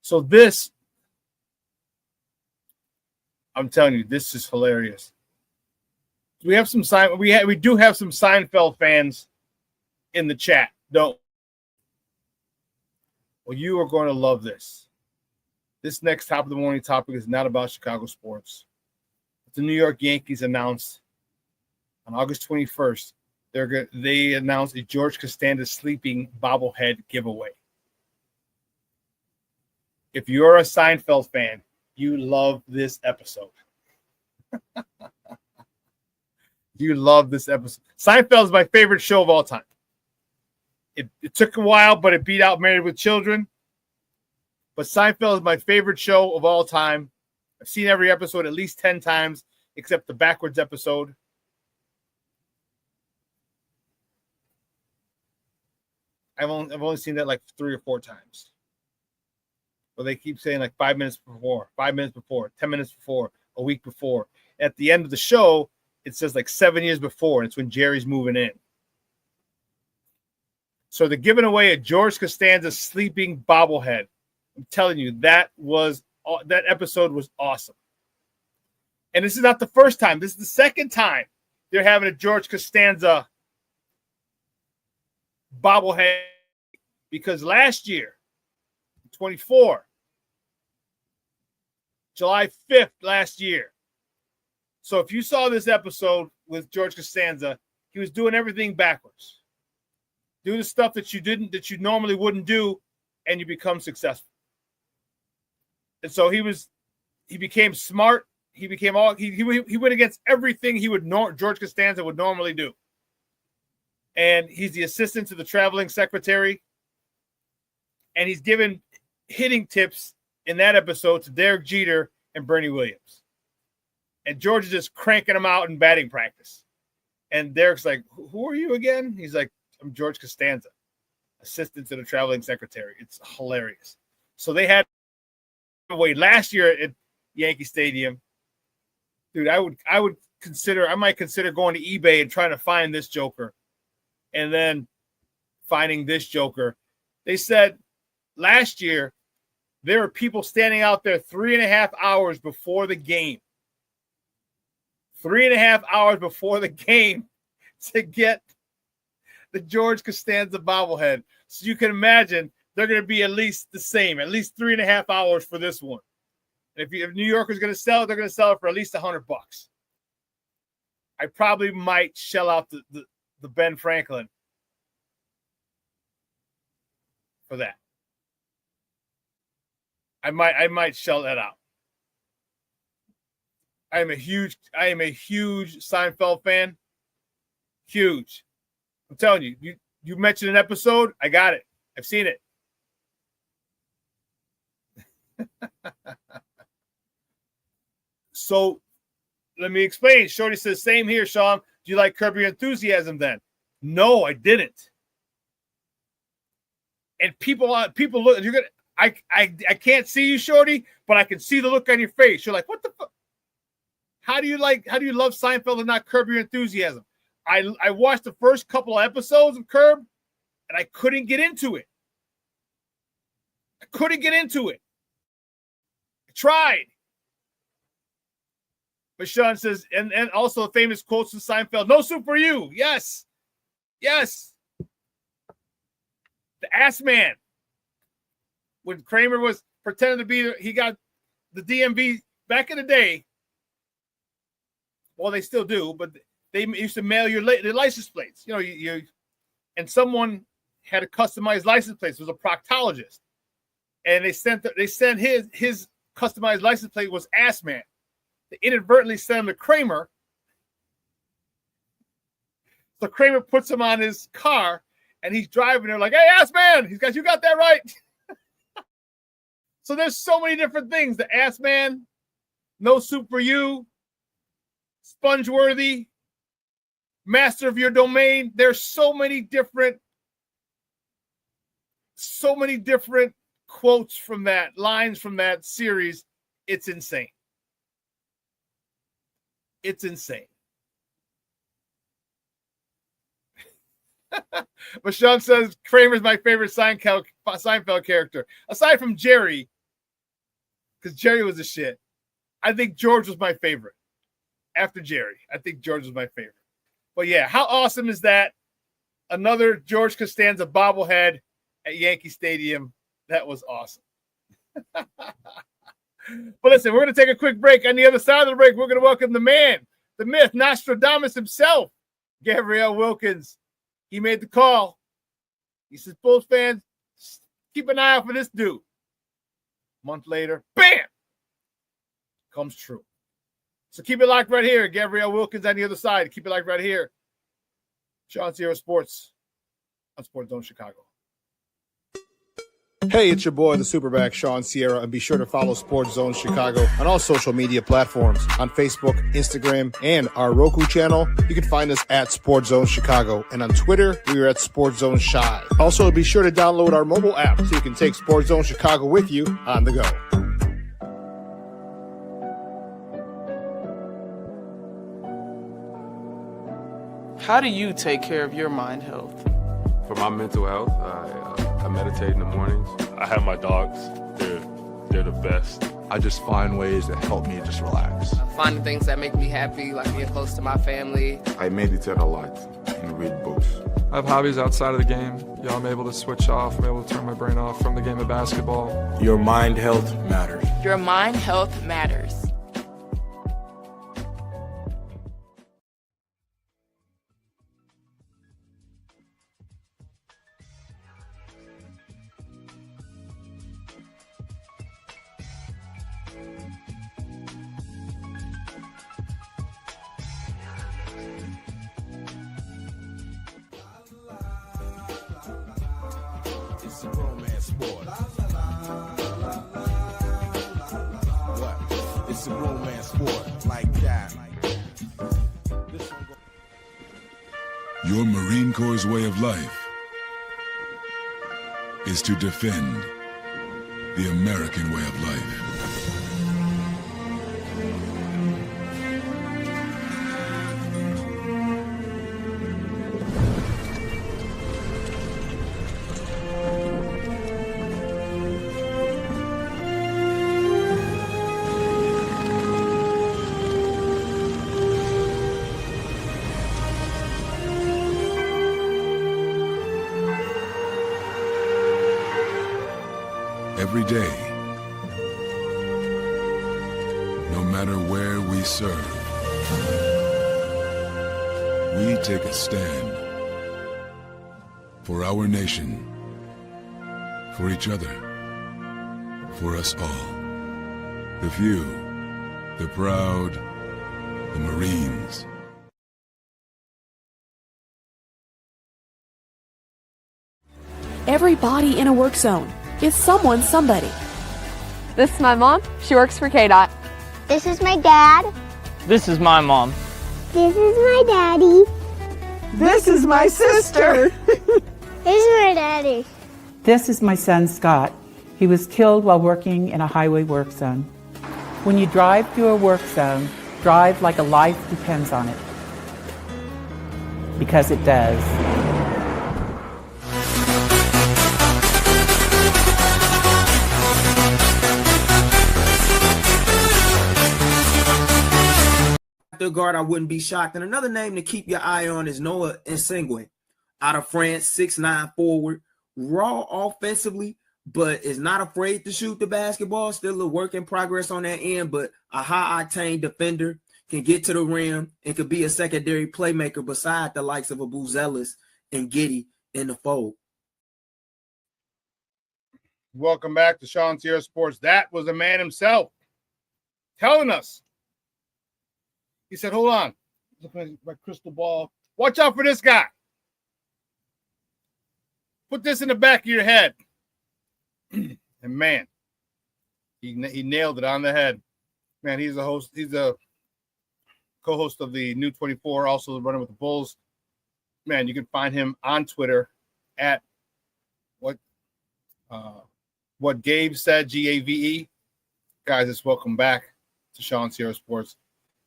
So this, I'm telling you, this is hilarious. We have some we do have some Seinfeld fans in the chat. No. Well, you are going to love this. This next top of the morning topic is not about Chicago sports. The New York Yankees announced on August 21st, they announced a George Costanza sleeping bobblehead giveaway. If you're a Seinfeld fan, you love this episode. You love this episode. Seinfeld is my favorite show of all time. It took a while, but it beat out Married with Children. But Seinfeld is my favorite show of all time. I've seen every episode at least 10 times, except the backwards episode. I've only seen that like 3 or 4 times. Well, they keep saying like 5 minutes before, 5 minutes before, 10 minutes before, a week before. At the end of the show, it says like 7 years before, and it's when Jerry's moving in. So they're giving away a George Costanza sleeping bobblehead. I'm telling you, that episode was awesome. And this is not the first time. This is the second time they're having a George Costanza bobblehead, because last year, 24, July 5th last year. So if you saw this episode with George Costanza, he was doing everything backwards. Do the stuff that you normally wouldn't do, and you become successful. And so he became smart. He went against everything George Costanza would normally do. And he's the assistant to the traveling secretary. And he's given hitting tips in that episode to Derek Jeter and Bernie Williams. And George is just cranking them out in batting practice. And Derek's like, who are you again? He's like, George Costanza, assistant to the traveling secretary. It's hilarious. So they had away last year at Yankee Stadium. Dude, I might consider going to eBay and trying to find this Joker, and then finding this Joker. They said last year there were people standing out there 3.5 hours before the game. 3.5 hours before the game to get the George Costanza bobblehead. So you can imagine they're going to be at least the same, at least 3.5 hours for this one. And if New Yorker's going to sell it, they're going to sell it for at least $100. I probably might shell out the Ben Franklin for that. I might shell that out. I am a huge Seinfeld fan. Huge. I'm telling you, you mentioned an episode, I got it. I've seen it. So let me explain. Shorty says, same here, Shawn. Do you like Curb Your Enthusiasm then? No, I didn't. And people look, you're gonna I can't see you, Shorty, but I can see the look on your face. You're like, what the fuck? How do you love Seinfeld and not Curb Your Enthusiasm? I watched the first couple of episodes of Curb and I couldn't get into it. I tried. But Shawn says, and also famous quotes from Seinfeld, no soup for you. Yes. Yes. The ass man. When Kramer was pretending to be, he got the DMV back in the day. Well, they still do, but they used to mail your the license plates. You know, you and someone had a customized license plate. It was a proctologist, and they sent his customized license plate was ass man. They inadvertently sent him to Kramer. So Kramer puts him on his car, and he's driving there like, "Hey, ass man!" He's got, you got that right. So there's so many different things. The ass man, no soup for you, Spongeworthy, master of your domain. There's so many different quotes from that, lines from that series. It's insane. It's insane. But Shawn says Kramer's my favorite Seinfeld character. Aside from Jerry, because Jerry was a shit. I think George was my favorite. After Jerry, I think George was my favorite. But yeah, how awesome is that? Another George Costanza bobblehead at Yankee Stadium. That was awesome. But listen, we're going to take a quick break. On the other side of the break, we're going to welcome the man, the myth, Nostradamus himself, Gavriel Wilkins. He made the call. He says, Bulls fans, keep an eye out for this dude. A month later, bam! Comes true. So keep it locked right here. Gavriel Wilkins on the other side. Keep it locked right here. ShawnSierraSports on Sports Zone Chicago. Hey, it's your boy, the SuperBack, Shawn Sierra, and be sure to follow Sports Zone Chicago on all social media platforms, on Facebook, Instagram, and our Roku channel. You can find us at Sports Zone Chicago, and on Twitter, we are at Sports Zone Shy. Also, be sure to download our mobile app so you can take Sports Zone Chicago with you on the go. How do you take care of your mind health? For my mental health, I meditate in the mornings. I have my dogs. They're the best. I just find ways that help me just relax. Finding things that make me happy, like being close to my family. I meditate a lot and read books. I have hobbies outside of the game. I'm able to switch off. I'm able to turn my brain off from the game of basketball. Your mind health matters. Your mind health matters. It's a romance sport like that. Your Marine Corps' way of life is to defend the American way of life. Every day, no matter where we serve, we take a stand for our nation, for each other, for us all. The few, the proud, the Marines. Every body in a work zone is someone's somebody. This is my mom. She works for KDOT. This is my dad. This is my mom. This is my daddy. This is my sister. This is my daddy. This is my son, Scott. He was killed while working in a highway work zone. When you drive through a work zone, drive like a life depends on it. Because it does. Guard, I wouldn't be shocked. And another name to keep your eye on is Noa Essengue, out of France, 6'9" forward, raw offensively, but is not afraid to shoot the basketball. Still a work in progress on that end, but a high-octane defender, can get to the rim and could be a secondary playmaker beside the likes of a Buzelis and Giddey in the fold. Welcome back to ShawnSierraSports. That was the man himself telling us. He said, hold on. Looking at my crystal ball. Watch out for this guy. Put this in the back of your head. And man, he nailed it on the head. Man, he's a host. He's a co-host of the New 24, also running with the Bulls. Man, you can find him on Twitter at what Gabe said, Gave. Guys, it's welcome back to ShawnSierraSports.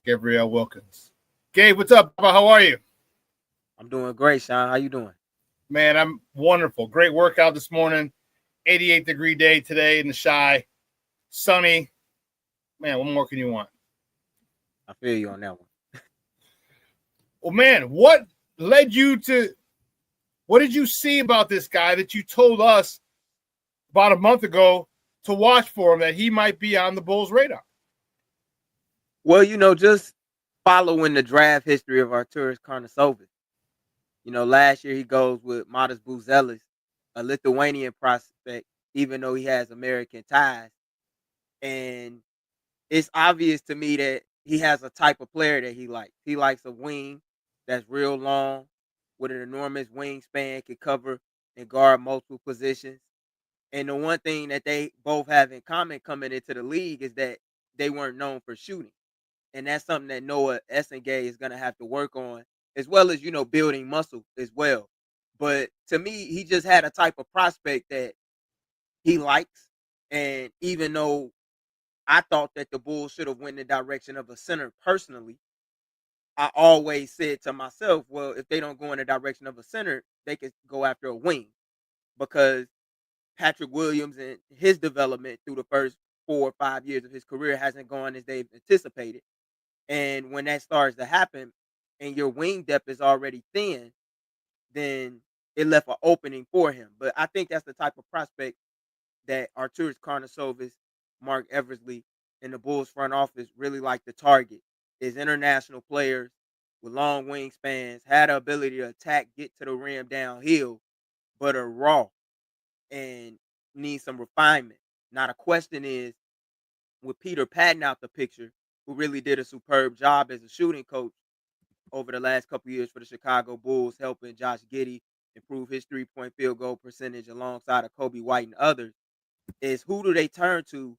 Gavriel Wilkins. Gabe, what's up? How are you? I'm doing great, Shawn. How you doing? Man, I'm wonderful. Great workout this morning. 88-degree day today in the Shy. Sunny. Man, what more can you want? I feel you on that one. Well, man, what did you see about this guy that you told us about a month ago to watch for him, that he might be on the Bulls' radar? Well, just following the draft history of Arturas Karnisovas. Last year he goes with Matas Buzelis, a Lithuanian prospect, even though he has American ties. And it's obvious to me that he has a type of player that he likes. He likes a wing that's real long with an enormous wingspan, can cover and guard multiple positions. And the one thing that they both have in common coming into the league is that they weren't known for shooting. And that's something that Noa Essengue is going to have to work on, as well as, building muscle as well. But to me, he just had a type of prospect that he likes. And even though I thought that the Bulls should have went in the direction of a center personally, I always said to myself, well, if they don't go in the direction of a center, they could go after a wing, because Patrick Williams and his development through the first 4 or 5 years of his career hasn't gone as they've anticipated. And when that starts to happen and your wing depth is already thin, then it left an opening for him. But I think that's the type of prospect that Arturas Karnisovas, Mark Eversley, and the Bulls front office really like to target, is international players with long wingspans, had the ability to attack, get to the rim downhill, but are raw and need some refinement. Now the question is, with Peter Patton out the picture, who really did a superb job as a shooting coach over the last couple years for the Chicago Bulls, helping Josh Giddey improve his three-point field goal percentage alongside of Kobe White and others, is who do they turn to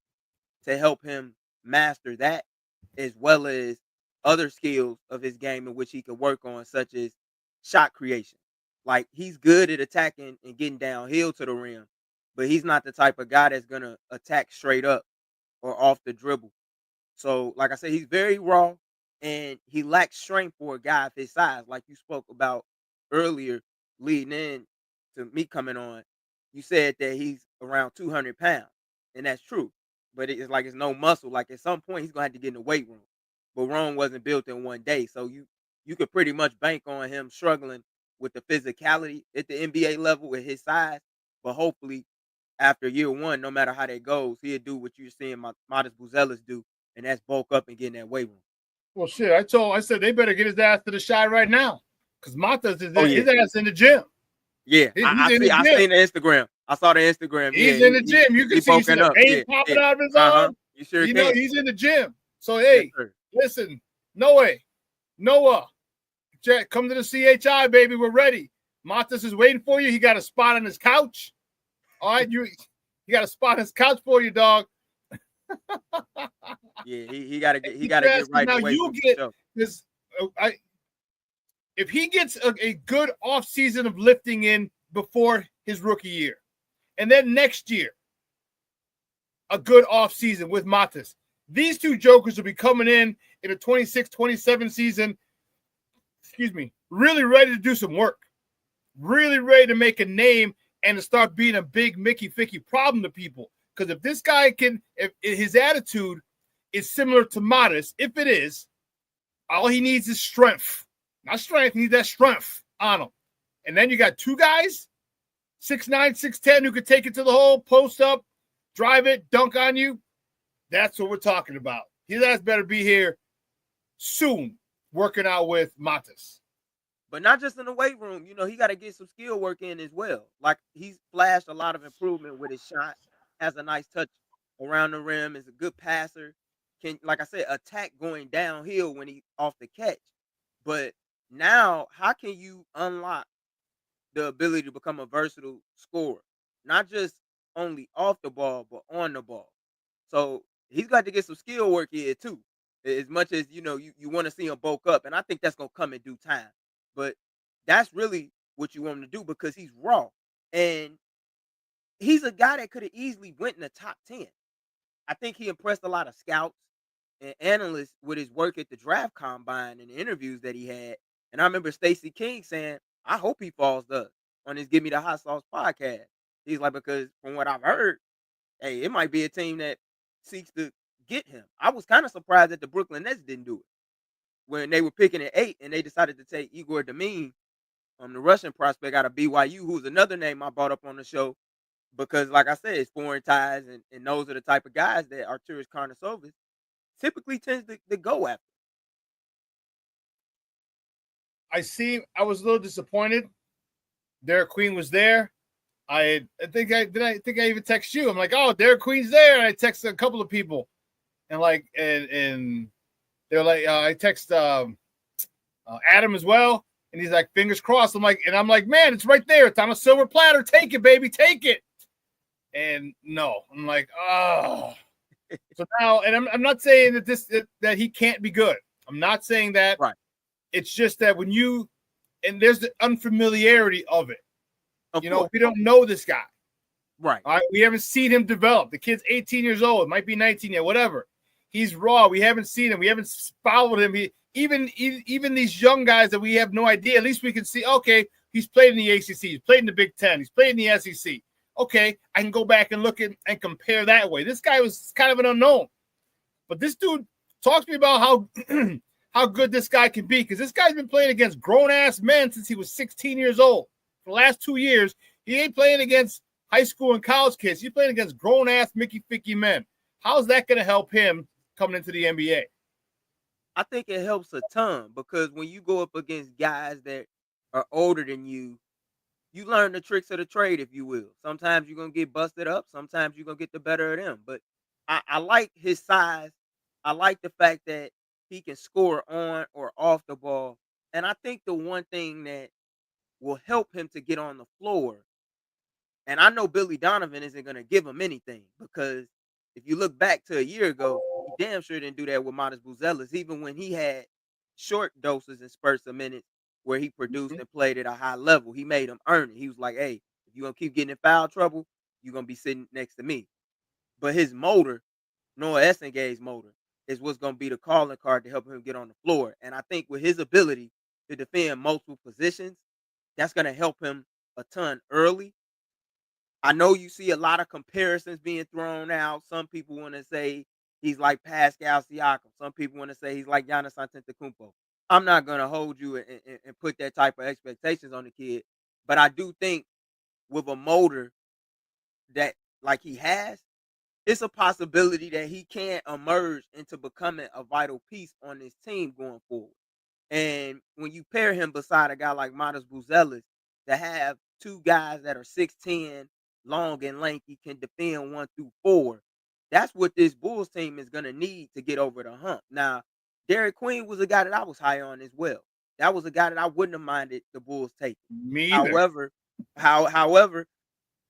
help him master that, as well as other skills of his game in which he can work on, such as shot creation. Like, he's good at attacking and getting downhill to the rim, but he's not the type of guy that's gonna attack straight up or off the dribble. So, like I said, he's very raw and he lacks strength for a guy of his size, like you spoke about earlier, leading in to me coming on. You said that he's around 200 pounds, and that's true. But it's like it's no muscle. Like, at some point, he's gonna have to get in the weight room. But Rome wasn't built in one day, so you could pretty much bank on him struggling with the physicality at the NBA level with his size. But hopefully, after year one, no matter how that goes, he'll do what you're seeing Modest Buzelis do, and that's bulk up and get in that weight room. Well, shit, I said they better get his ass to the shot right now, because Matas is his ass in the gym. Yeah, I seen the Instagram. I saw the Instagram. He's in the gym. You can see the pain popping out of his arm. You sure you can. know he's in the gym. So hey, listen, Noah, Jack, come to the CHI, baby. We're ready. Matas is waiting for you. He got a spot on his couch. All right, you got a spot on his couch for you, dog. Yeah, he got to get right now. Away You get this. If he gets a good off season of lifting in before his rookie year, and then next year a good off season with Matas, these two jokers will be coming in a 26-27 season. Excuse me, really ready to do some work, really ready to make a name and to start being a big Mickey Ficky problem to people. Because if this guy if his attitude is similar to Matas, if it is, all he needs is strength. Not strength, he needs that strength on him. And then you got two guys, 6'9", 6'10", who could take it to the hole, post up, drive it, dunk on you. That's what we're talking about. His ass better be here soon, working out with Matas. But not just in the weight room. You know, he got to get some skill work in as well. Like, he's flashed a lot of improvement with his shot. Has a nice touch around the rim. Is a good passer. Can, like I said, attack going downhill when he off the catch. But now, how can you unlock the ability to become a versatile scorer? Not just only off the ball, but on the ball. So he's got to get some skill work here too. As much as, you know, you want to see him bulk up. And I think that's going to come in due time. But that's really what you want him to do, because he's raw. And he's a guy that could have easily went in the top 10. I think he impressed a lot of scouts and analysts with his work at the draft combine and the interviews that he had. And I remember Stacey King saying, I hope he falls up on his Give Me the Hot Sauce podcast. He's like, because from what I've heard, hey, it might be a team that seeks to get him. I was kind of surprised that the Brooklyn Nets didn't do it when they were picking at 8 and they decided to take Igor Demine, the Russian prospect out of BYU, who's another name I brought up on the show, because, like I said, it's foreign ties, and those are the type of guys that Arturas Karnisovas typically tends to go after. I was a little disappointed. Derek Queen was there. I think I even texted you. I'm like, oh, Derek Queen's there. And I texted a couple of people, and they're like, I text Adam as well, and he's like, fingers crossed. I'm like, man, it's right there. It's on a silver platter. Take it, baby, take it. And no, I'm like, oh. So now, and I'm not saying that he can't be good. I'm not saying that. Right. It's just that when there's the unfamiliarity of it. We don't know this guy. Right. All right. We haven't seen him develop. The kid's 18 years old. Might be 19 yet, whatever. He's raw. We haven't seen him. We haven't followed him. Even these young guys that we have no idea, at least we can see, okay, he's played in the ACC. He's played in the Big Ten. He's played in the SEC. Okay, I can go back and look at and compare that way. This guy was kind of an unknown. But this dude talks to me about how good this guy can be, because this guy's been playing against grown-ass men since he was 16 years old. For the last 2 years, he ain't playing against high school and college kids. He's playing against grown-ass Mickey Ficky men. How's that going to help him coming into the NBA? I think it helps a ton, because when you go up against guys that are older than you, you learn the tricks of the trade, if you will. Sometimes you're going to get busted up. Sometimes you're going to get the better of them. But I like his size. I like the fact that he can score on or off the ball. And I think the one thing that will help him to get on the floor, and I know Billy Donovan isn't going to give him anything, because if you look back to a year ago, he damn sure didn't do that with Modest Buzelis, even when he had short doses and spurts of minutes. where he produced and played at a high level. He made him earn it. He was like, hey, if you're going to keep getting in foul trouble, you're going to be sitting next to me. But his motor, Noa Essenge's motor, is what's going to be the calling card to help him get on the floor. And I think with his ability to defend multiple positions, that's going to help him a ton early. I know you see a lot of comparisons being thrown out. Some people want to say he's like Pascal Siakam. Some people want to say he's like Giannis Antetokounmpo. I'm not going to hold you and put that type of expectations on the kid. But I do think with a motor that like he has, it's a possibility that he can emerge into becoming a vital piece on this team going forward. And when you pair him beside a guy like Matas Buzelis, to have two guys that are 6'10", long and lanky, can defend 1 through 4, that's what this Bulls team is going to need to get over the hump. Now, Derek Queen was a guy that I was high on as well. That was a guy that I wouldn't have minded the Bulls taking. Me either. However,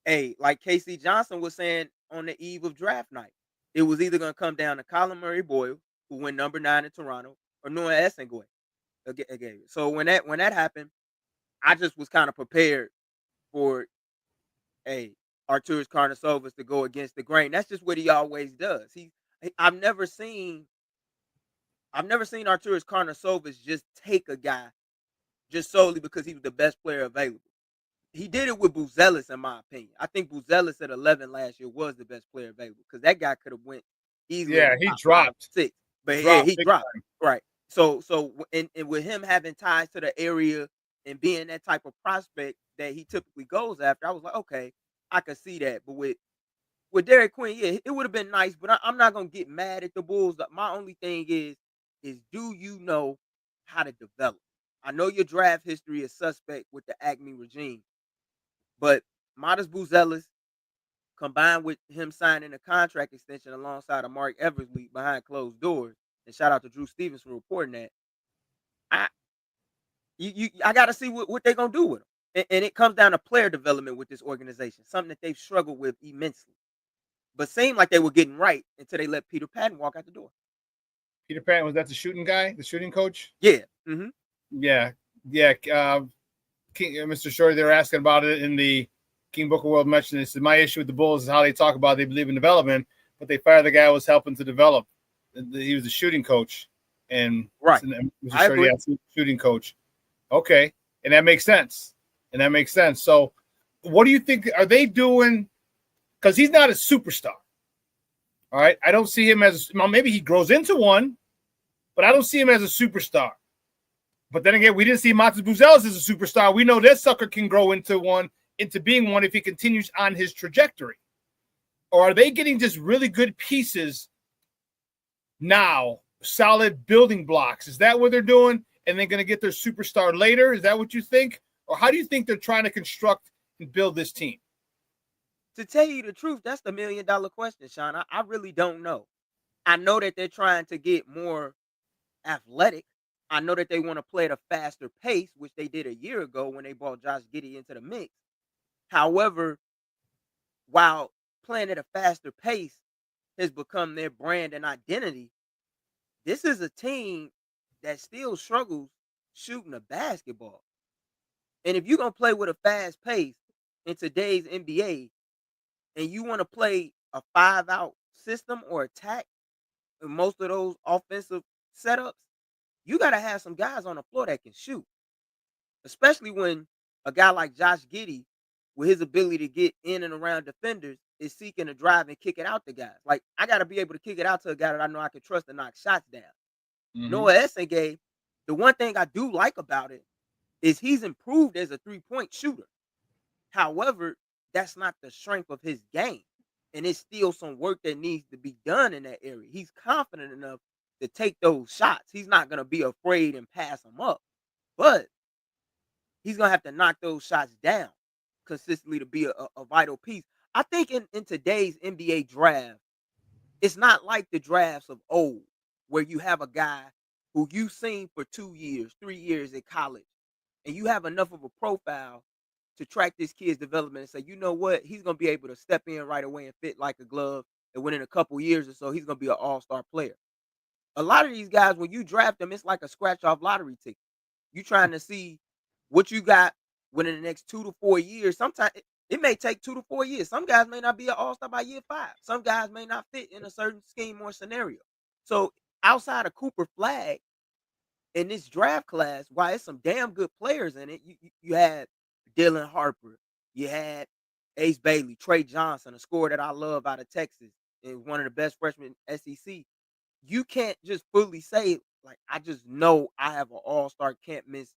hey, like Casey Johnson was saying on the eve of draft night, it was either going to come down to Colin Murray Boyle, who went number 9 in Toronto, or Noa Essengue. So when that happened, I just was kind of prepared for Arturas Karnisovas to go against the grain. That's just what he always does. I've never seen Arturas Karnisovas just take a guy just solely because he was the best player available. He did it with Buzelis, in my opinion. I think Buzelis at 11 last year was the best player available because that guy could have went easily. Yeah, he dropped 6, but he dropped right. So and with him having ties to the area and being that type of prospect that he typically goes after, I was like, okay, I could see that. But with Derek Queen, yeah, it would have been nice, but I'm not gonna get mad at the Bulls. My only thing is do you know how to develop? I know your draft history is suspect with the Acme regime, but Matas Buzelis, combined with him signing a contract extension alongside of Mark Eversley behind closed doors, and shout out to Drew Stevens for reporting that. I got to see what they're going to do with him. And it comes down to player development with this organization, something that they've struggled with immensely. But seemed like they were getting right until they let Peter Patton walk out the door. Peter Patton, was that the shooting guy, the shooting coach? Yeah. Mm-hmm. Yeah. Mr. Shorty, they were asking about it in the King Booker World mentioned. It said, my issue with the Bulls is how they talk about they believe in development, but they fired the guy who was helping to develop. He was a shooting coach. And right. Mr. Shorty asked shooting coach. Okay. And that makes sense. So what do you think are they doing? Because he's not a superstar. All right. I don't see him as, maybe he grows into one, but I don't see him as a superstar. But then again, we didn't see Matas Buzelis as a superstar. We know that sucker can grow into being one if he continues on his trajectory. Or are they getting just really good pieces now, solid building blocks? Is that what they're doing? And they're going to get their superstar later? Is that what you think? Or how do you think they're trying to construct and build this team? To tell you the truth, that's the $1 million question, Shawn. I really don't know. I know that they're trying to get more athletic. I know that they want to play at a faster pace, which they did a year ago when they brought Josh Giddey into the mix. However, while playing at a faster pace has become their brand and identity, this is a team that still struggles shooting a basketball. And if you're going to play with a fast pace in today's NBA and you want to play a 5-out system or attack in most of those offensive setups, you got to have some guys on the floor that can shoot, especially when a guy like Josh Giddey, with his ability to get in and around defenders, is seeking to drive and kick it out to guys. Like, I got to be able to kick it out to a guy that I know I can trust to knock shots down. Mm-hmm. Noa Essengue, the one thing I do like about it is he's improved as a three-point shooter. However, that's not the strength of his game. And it's still some work that needs to be done in that area. He's confident enough to take those shots. He's not going to be afraid and pass them up. But he's going to have to knock those shots down consistently to be a vital piece. I think in today's NBA draft, it's not like the drafts of old where you have a guy who you've seen for 2 years, 3 years in college, and you have enough of a profile to track this kid's development and say, you know what, he's going to be able to step in right away and fit like a glove, and within a couple years or so, he's going to be an all-star player. A lot of these guys, when you draft them, it's like a scratch-off lottery ticket. You're trying to see what you got within the next 2 to 4 years. Sometimes it may take 2 to 4 years. Some guys may not be an all-star by year 5. Some guys may not fit in a certain scheme or scenario. So outside of Cooper Flag in this draft class, while it's some damn good players in it, you had Dylan Harper, you had Ace Bailey, Trey Johnson, a scorer that I love out of Texas, and one of the best freshmen in SEC. You can't just fully say, like, I just know I have an all-star can't miss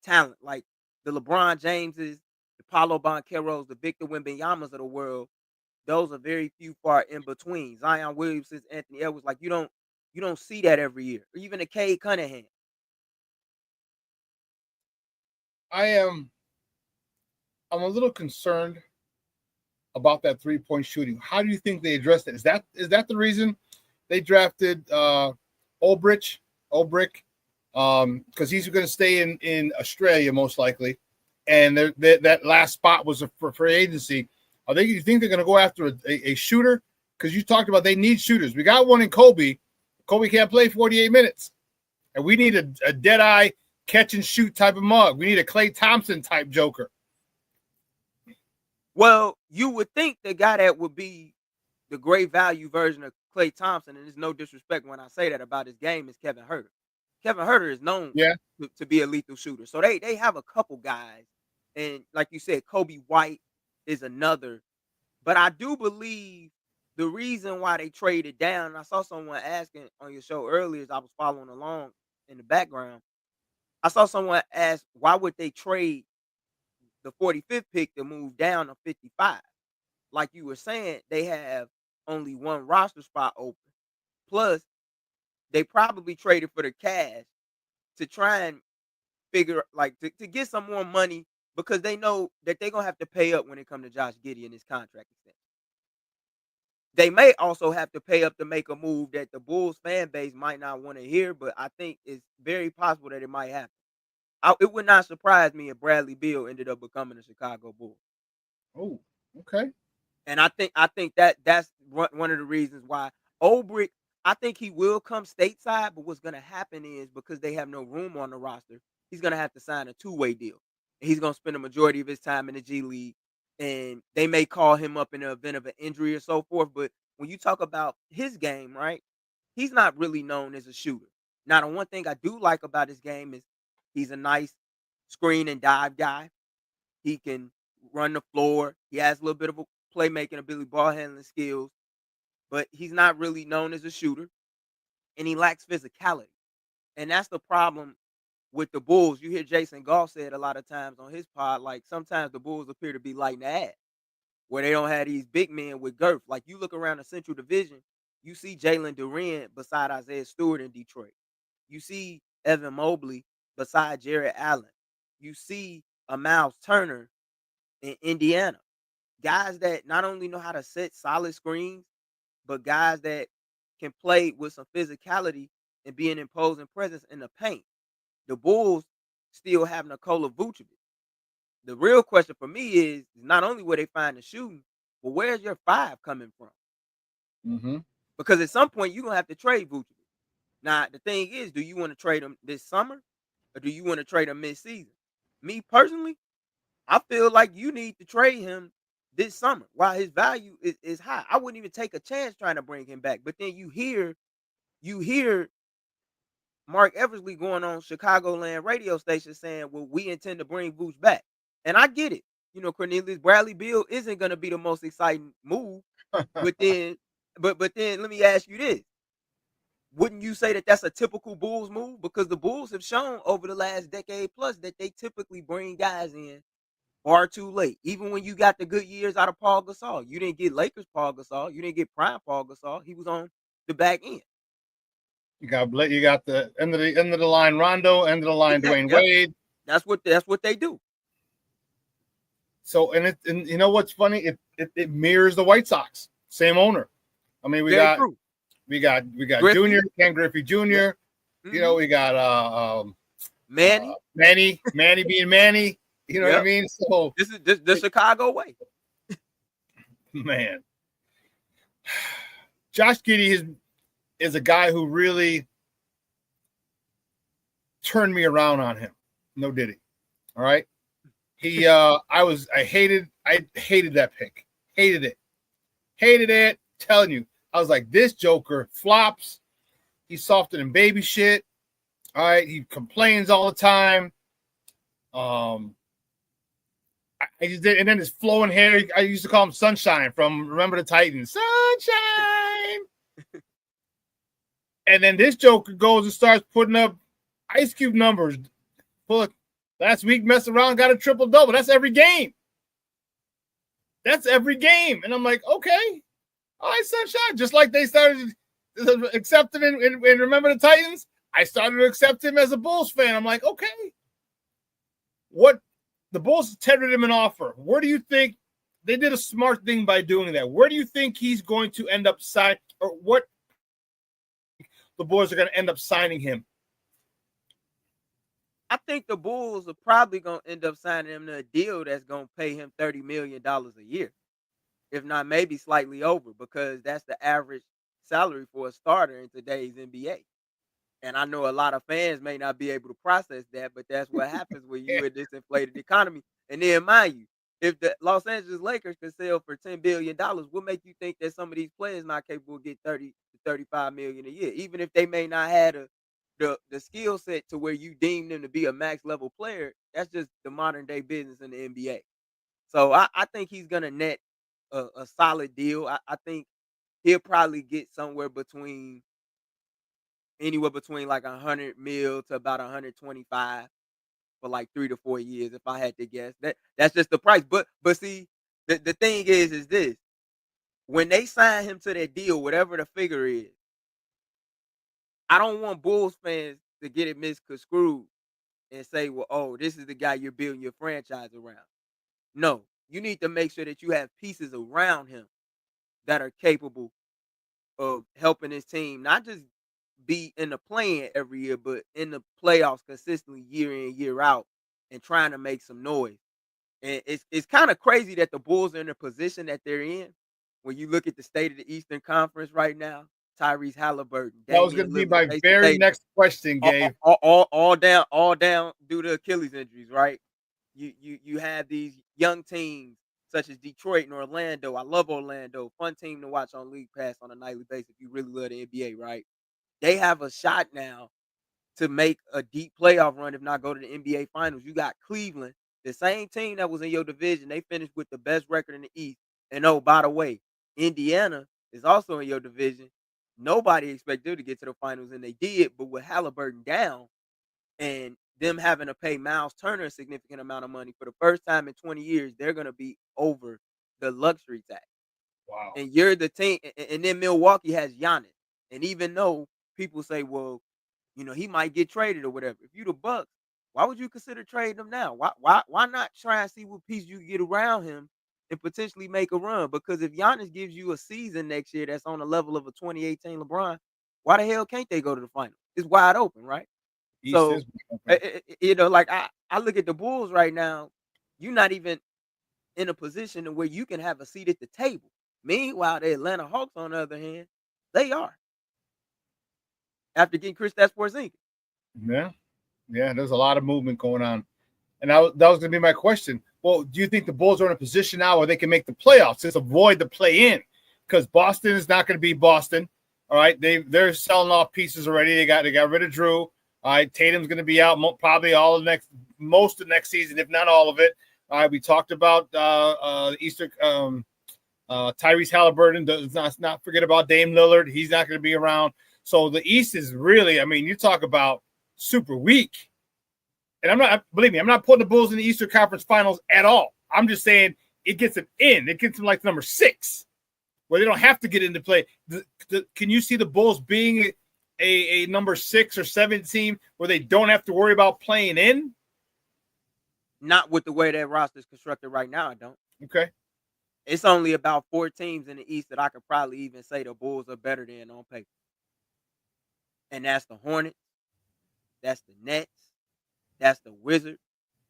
talent. Like the LeBron Jameses, the Paolo Bancheros, the Victor Wembanyama's of the world. Those are very few far in between. Zion Williamson, Anthony Edwards, like you don't see that every year. Or even a Cade Cunningham. I'm a little concerned about that 3-point shooting. How do you think they addressed it? Is that the reason they drafted Ulbrich, because he's going to stay in Australia most likely, and that last spot was for free agency. You think they're going to go after a shooter? Because you talked about they need shooters. We got one in Kobe. Kobe can't play 48 minutes, and we need a dead eye catch and shoot type of mug. We need a Klay Thompson type joker. Well, you would think the guy that would be the great value version of Klay Thompson, and there's no disrespect when I say that about his game, is Kevin Huerter. Kevin Huerter is known to be a lethal shooter. So they have a couple guys. And like you said, Kobe White is another. But I do believe the reason why they traded down, and I saw someone asking on your show earlier as I was following along in the background, I saw someone ask, why would they trade the 45th pick to move down to 55? Like you were saying, they have only one roster spot open. Plus, they probably traded for the cash to try and figure, like, to get some more money because they know that they're going to have to pay up when it comes to Josh Giddey and his contract extension. They may also have to pay up to make a move that the Bulls fan base might not want to hear, but I think it's very possible that it might happen. It would not surprise me if Bradley Beal ended up becoming a Chicago Bull. Oh, okay. And I think that's one of the reasons why Ulbrich, I think he will come stateside, but what's going to happen is because they have no room on the roster, he's going to have to sign a two-way deal. And he's going to spend a majority of his time in the G League, and they may call him up in the event of an injury or so forth. But when you talk about his game, right, he's not really known as a shooter. Now, the one thing I do like about his game is he's a nice screen and dive guy. He can run the floor. He has a little bit of a playmaking ability, ball handling skills, but he's not really known as a shooter, and he lacks physicality. And that's the problem with the Bulls. You hear Jason Goff say it a lot of times on his pod, like sometimes the Bulls appear to be lighting the ass, where they don't have these big men with girth. Like you look around the Central Division, you see Jalen Duren beside Isaiah Stewart in Detroit. You see Evan Mobley beside Jared Allen. You see a Miles Turner in Indiana. Guys that not only know how to set solid screens, but guys that can play with some physicality and be an imposing presence in the paint. The Bulls still have Nikola Vucevic. The real question for me is not only where they find the shooting, but where's your 5 coming from? Mm-hmm. Because at some point, you're going to have to trade Vucevic. Now, the thing is, do you want to trade him this summer or do you want to trade him mid-season? Me personally, I feel like you need to trade him this summer while his value is high. I wouldn't even take a chance trying to bring him back. But then you hear Mark Eversley going on Chicagoland radio station saying, well, we intend to bring Vooch back. And I get it. You know, Cornelius Bradley Beal isn't going to be the most exciting move. But then let me ask you this. Wouldn't you say that that's a typical Bulls move? Because the Bulls have shown over the last decade plus that they typically bring guys in far too late. Even when you got the good years out of Paul Gasol, you didn't get Lakers Paul Gasol. You didn't get prime Paul Gasol. He was on the back end. You got the end of the line Rondo, end of the line Dwayne Wade. That's what they do. So and you know what's funny? It mirrors the White Sox. Same owner. I mean, we got Griffey. Junior, Ken Griffey Jr. Mm-hmm. You know, we got Manny being Manny. You know what I mean? So this is the Chicago way. Man, Josh Giddey is a guy who really turned me around on him. No diddy. All right. I hated that pick. Hated it. Telling you. I was like, this Joker flops. He's softer than baby shit. All right. He complains all the time. I just did, and then his flowing hair. I used to call him Sunshine from Remember the Titans. Sunshine. And then this Joker goes and starts putting up Ice Cube numbers. Look, last week messed around, got a triple double. That's every game. And I'm like, okay, all right, Sunshine. Just like they started accepting and Remember the Titans, I started to accept him as a Bulls fan. I'm like, okay, what? The Bulls tendered him an offer. Where do you think they did a smart thing by doing that? Where do you think he's going to end up signing, or what the Bulls are going to end up signing him? I think the Bulls are probably going to end up signing him to a deal that's going to pay him $30 million a year, if not maybe slightly over, because that's the average salary for a starter in today's NBA. And I know a lot of fans may not be able to process that, but that's what happens when you're in this inflated economy. And then, mind you, if the Los Angeles Lakers could sell for $10 billion, what make you think that some of these players not capable of getting 30 to $35 million a year, even if they may not have the skill set to where you deem them to be a max level player? That's just the modern day business in the NBA. So I think he's gonna net a solid deal. I think he'll probably get anywhere between like 100 mil to about 125 for like 3 to 4 years, if I had to guess. That's just the price. But see, the thing is this: when they sign him to that deal, whatever the figure is, I don't want Bulls fans to get it misconstrued and say, well, oh, this is the guy you're building your franchise around. No, you need to make sure that you have pieces around him that are capable of helping his team not just be in the play-in every year, but in the playoffs consistently year in, year out, and trying to make some noise. And it's kind of crazy that the Bulls are in the position that they're in. When you look at the state of the Eastern Conference right now, Tyrese Halliburton. That was going to be my very next question, Gabe. All down due to Achilles injuries, right? You have these young teams such as Detroit and Orlando. I love Orlando. Fun team to watch on League Pass on a nightly basis if you really love the NBA, right? They have a shot now to make a deep playoff run, if not go to the NBA Finals. You got Cleveland, the same team that was in your division. They finished with the best record in the East. And oh, by the way, Indiana is also in your division. Nobody expected them to get to the finals, and they did. But with Halliburton down and them having to pay Miles Turner a significant amount of money for the first time in 20 years, they're going to be over the luxury tax. Wow. And you're the team. And then Milwaukee has Giannis. And even though people say, well, you know, he might get traded or whatever, if you the Bucks, why would you consider trading him now? Why not try and see what piece you get around him and potentially make a run? Because if Giannis gives you a season next year that's on the level of a 2018 LeBron, why the hell can't they go to the final? It's wide open, right? So, you know, like I look at the Bulls right now, you're not even in a position where you can have a seat at the table. Meanwhile, the Atlanta Hawks, on the other hand, they are. After getting Kristaps Porzingis. Yeah, there's a lot of movement going on. And that was going to be my question. Well, do you think the Bulls are in a position now where they can make the playoffs, just avoid the play-in? Because Boston is not going to be Boston. All right, they're selling off pieces already. They got rid of Drew. All right, Tatum's going to be out probably most of next season, if not all of it. All right, we talked about Easter. Tyrese Halliburton. Does not forget about Dame Lillard. He's not going to be around. So the East is really, I mean, you talk about super weak. And believe me, I'm not putting the Bulls in the Eastern Conference Finals at all. I'm just saying it gets them in. It gets them like number 6, where they don't have to get into play. Can you see the Bulls being a number 6 or 7 team where they don't have to worry about playing in? Not with the way that roster is constructed right now, I don't. Okay. It's only about 4 teams in the East that I could probably even say the Bulls are better than on paper. And that's the Hornets, that's the Nets, that's the Wizards,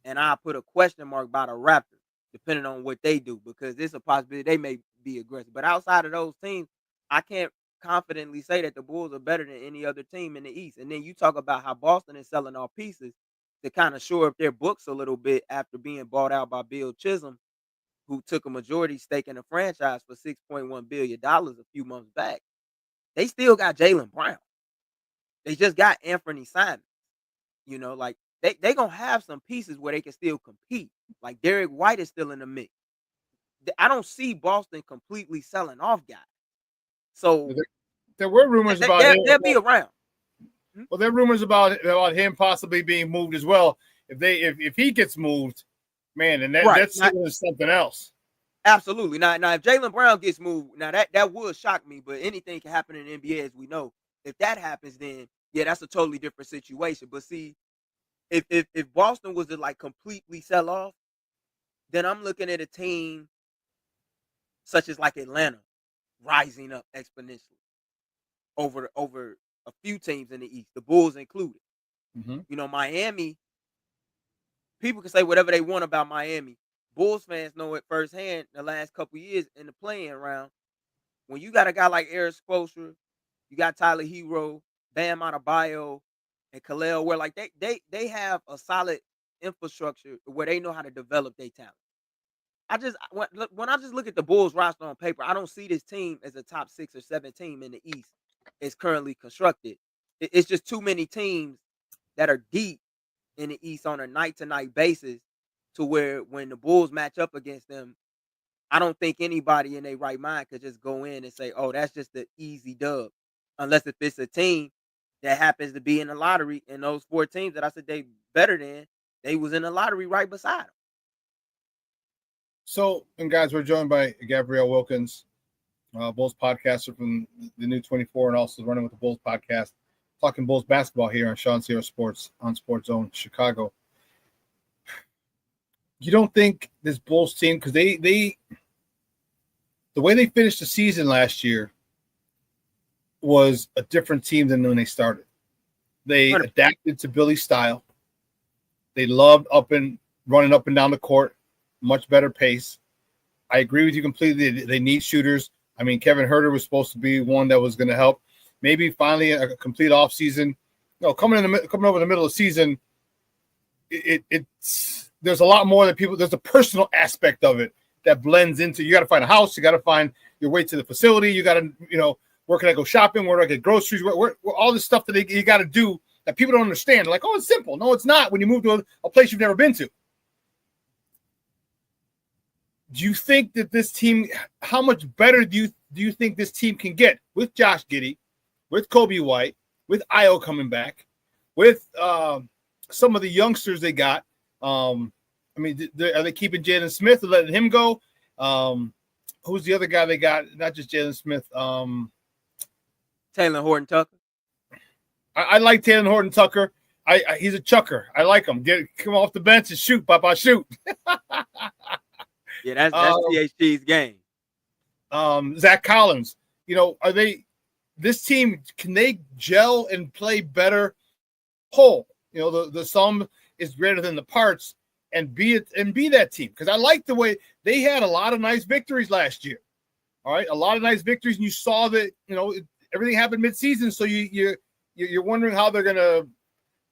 and I put a question mark by the Raptors, depending on what they do, because it's a possibility they may be aggressive. But outside of those teams, I can't confidently say that the Bulls are better than any other team in the East. And then you talk about how Boston is selling off pieces. to kind of shore up their books a little bit after being bought out by Bill Chisholm, who took a majority stake in the franchise for $6.1 billion a few months back. They still got Jaylen Brown. They just got Anthony Simons. You know, like they going to have some pieces where they can still compete. Like Derek White is still in the mix. I don't see Boston completely selling off guys. So there were rumors about him. They'll be around. Well, there are rumors about him possibly being moved as well. If he gets moved, man, and that's something else. Absolutely. Now if Jaylen Brown gets moved, now that would shock me, but anything can happen in the NBA, as we know. If that happens, then yeah, that's a totally different situation. But see, if Boston was to like completely sell off, then I'm looking at a team such as like Atlanta rising up exponentially over a few teams in the East, the Bulls included. Mm-hmm. You know, Miami, people can say whatever they want about Miami. Bulls fans know it firsthand the last couple of years in the playing round. When you got a guy like Eric Spoelstra, you got Tyler Hero, Bam Adebayo, and Khalil, where like they have a solid infrastructure where they know how to develop their talent. When I just look at the Bulls roster on paper, I don't see this team as a top 6 or 7 team in the East. It's currently constructed. It's just too many teams that are deep in the East on a night-to-night basis to where when the Bulls match up against them, I don't think anybody in their right mind could just go in and say, oh, that's just the easy dub. Unless if it's a team that happens to be in the lottery, and those 4 teams that I said they better than, they was in the lottery right beside them. So, and guys, we're joined by Gavriel Wilkins, Bulls podcaster from the new 24 and also running with the Bulls podcast, talking Bulls basketball here on ShawnSierraSports on Sports Zone Chicago. You don't think this Bulls team, because the way they finished the season last year was a different team than when they started. They adapted to Billy's style. They loved running up and down the court, much better pace. I agree with you completely. They need shooters. I mean, Kevin Huerter was supposed to be one that was going to help. Maybe finally a complete offseason. No, coming over the middle of the season, it's there's a lot more than people. There's a personal aspect of it that blends into. You got to find a house. You got to find your way to the facility. You got to, where can I go shopping? Where do I get groceries? Where all this stuff that you got to do that people don't understand. Like, oh, it's simple. No, it's not. When you move to a place you've never been to. Do you think that this team? How much better do you think this team can get with Josh Giddey, with Kobe White, with Io coming back, with some of the youngsters they got? Are they keeping Jalen Smith and letting him go? Who's the other guy they got? Not just Jalen Smith. Taylor Horton-Tucker. I like Taylor Horton-Tucker. He's a chucker. I like him. Come off the bench and shoot, Papa, shoot. Yeah, that's THT's game. Zach Collins. Are they this team? Can they gel and play better whole? The sum is greater than the parts, and be that team. Because I like the way they had a lot of nice victories last year. All right, a lot of nice victories, and you saw that everything happened midseason. So you're wondering how they're gonna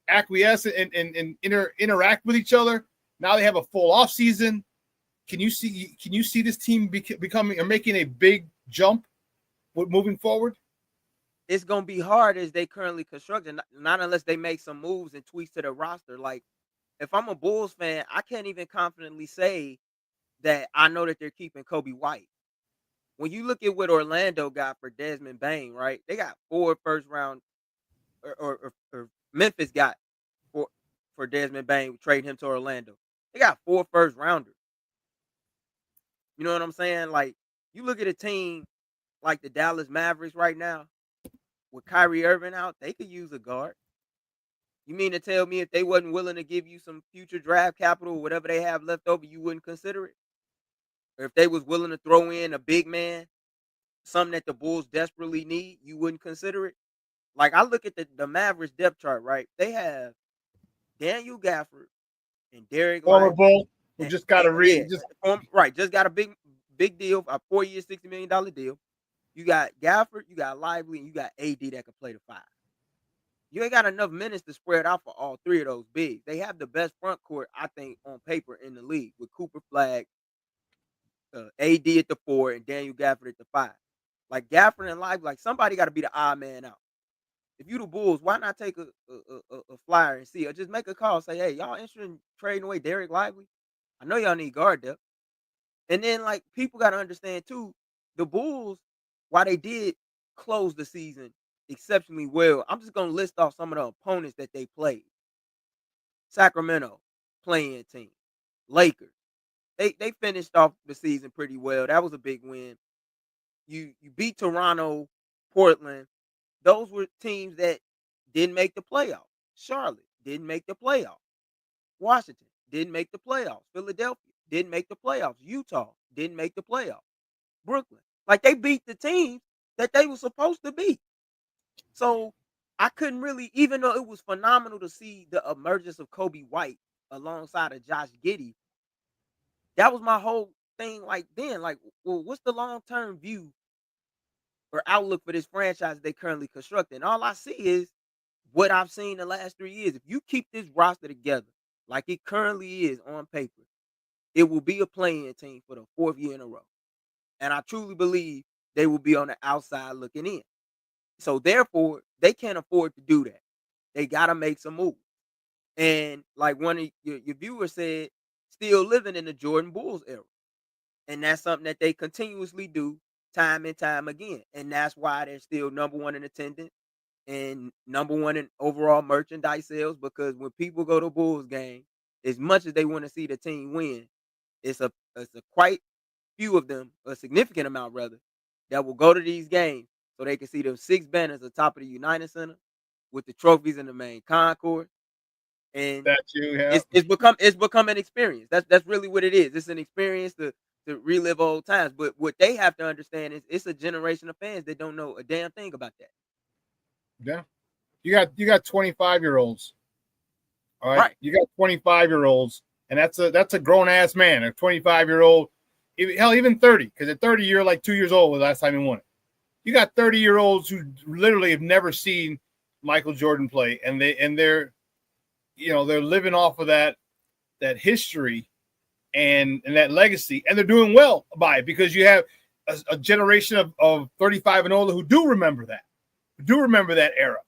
acquiesce and interact with each other. Now they have a full off season. Can you see this team becoming or making a big jump moving forward? It's going to be hard as they currently constructed, not unless they make some moves and tweaks to the roster. Like, if I'm a Bulls fan, I can't even confidently say that I know that they're keeping Kobe White. When you look at what Orlando got for Desmond Bane, right? They got 4 first round, or Memphis got for Desmond Bane, trade him to Orlando. They got 4 first rounders. You know what I'm saying? Like, you look at a team like the Dallas Mavericks right now, with Kyrie Irving out, they could use a guard. You mean to tell me if they wasn't willing to give you some future draft capital or whatever they have left over, you wouldn't consider it? Or if they was willing to throw in a big man, something that the Bulls desperately need, you wouldn't consider it? Like, I look at the Mavericks depth chart, right? They have Daniel Gafford and Derek Former Lively. Bull, who just got just got a big deal, a 4-year, $60 million deal. You got Gafford, you got Lively, and you got AD that can play the 5. You ain't got enough minutes to spread out for all three of those bigs. They have the best front court, I think, on paper in the league with Cooper Flag, AD at the 4, and Daniel Gafford at the 5. Like Gafford and Lively, like somebody got to be the odd man out. If you the Bulls, why not take a flyer and see, or just make a call, say, hey, y'all interested in trading away Derek Lively? I know y'all need guard depth. And then, like, people got to understand, too, the Bulls, while they did close the season exceptionally well, I'm just going to list off some of the opponents that they played. Sacramento, playing team. Lakers. They finished off the season pretty well. That was a big win. You beat Toronto, Portland. Those were teams that didn't make the playoffs. Charlotte didn't make the playoffs. Washington didn't make the playoffs. Philadelphia didn't make the playoffs. Utah didn't make the playoffs. Brooklyn. Like, they beat the teams that they were supposed to beat. So I couldn't really, even though it was phenomenal to see the emergence of Kobe White alongside of Josh Giddey, that was my whole thing. Like, then, like, well, what's the long-term view or outlook for this franchise they currently construct? And all I see is what I've seen the last 3 years. If you keep this roster together like it currently is on paper, it will be a playing team for the 4th year in a row. And I truly believe they will be on the outside looking in. So therefore, they can't afford to do that. They got to make some moves. And like one of your viewers said, still living in the Jordan Bulls era. And that's something that they continuously do time and time again. And that's why they're still number 1 in attendance and number 1 in overall merchandise sales, because when people go to Bulls game, as much as they want to see the team win, it's a quite few of them, a significant amount rather, that will go to these games so they can see them 6 banners atop of the United Center with the trophies in the main concourse. And it's become an experience. That's really what it is. It's an experience to relive old times. But what they have to understand is it's a generation of fans that don't know a damn thing about that. Yeah. You got 25-year-olds. All right. You got 25-year-olds, and that's a grown ass man, a 25-year-old, hell, even 30, because at 30 you're like 2 years old the last time you won it. You got 30-year-olds who literally have never seen Michael Jordan play, and they're living off of that history and that legacy, and they're doing well by it, because you have a generation of 35 and older who do remember that era.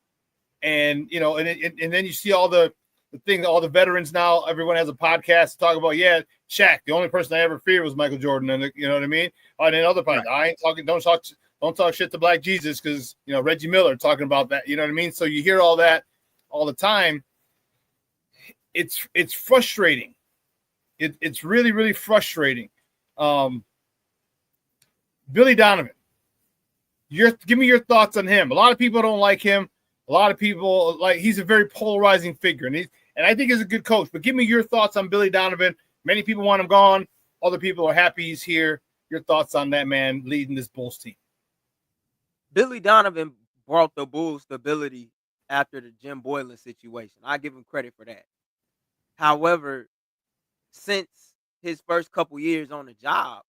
And and then you see all the things, all the veterans now, everyone has a podcast to talk about, Shaq, the only person I ever feared was Michael Jordan, and you know what I mean? And then other podcasts, I ain't talking, don't talk shit to Black Jesus, because Reggie Miller talking about that, you know what I mean? So you hear all that all the time. It's frustrating. It's really, really frustrating. Billy Donovan, give me your thoughts on him. A lot of people don't like him. A lot of people he's a very polarizing figure, and I think he's a good coach. But give me your thoughts on Billy Donovan. Many people want him gone. Other people are happy he's here. Your thoughts on that man leading this Bulls team? Billy Donovan brought the Bulls stability after the Jim Boylan situation. I give him credit for that. However, since his first couple years on the job,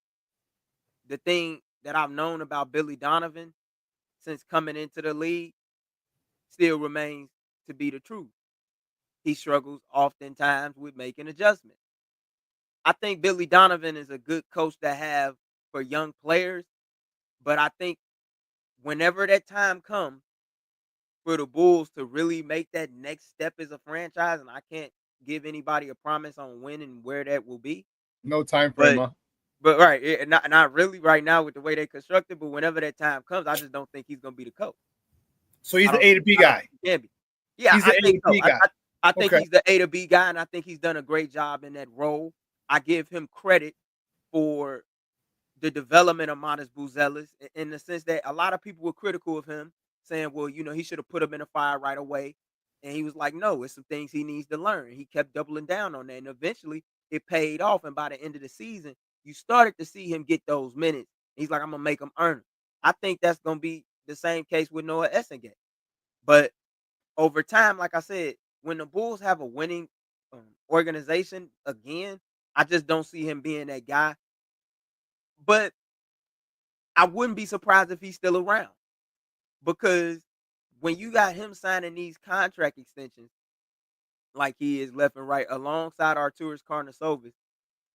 the thing that I've known about Billy Donovan since coming into the league still remains to be the truth. He struggles oftentimes with making adjustments. I think Billy Donovan is a good coach to have for young players, but I think whenever that time comes for the Bulls to really make that next step as a franchise, and I can't give anybody a promise on when and where that will be. No time frame, huh? But right, not really right now with the way they constructed, but whenever that time comes, I just don't think he's going to be the coach. So he's the A to B guy. Yeah, he's the A to B guy. I think he's the A to B guy, and I think he's done a great job in that role. I give him credit for the development of Modest Buzelis in the sense that a lot of people were critical of him, saying, well, he should have put him in the fire right away. And he was like, no, it's some things he needs to learn. He kept doubling down on that, and eventually it paid off. And by the end of the season, you started to see him get those minutes. He's like, I'm going to make him earn it. I think that's going to be the same case with Noa Essengue. But over time, like I said, when the Bulls have a winning organization again, I just don't see him being that guy. But I wouldn't be surprised if he's still around, because when you got him signing these contract extensions like he is left and right alongside Arturas Karnisovas,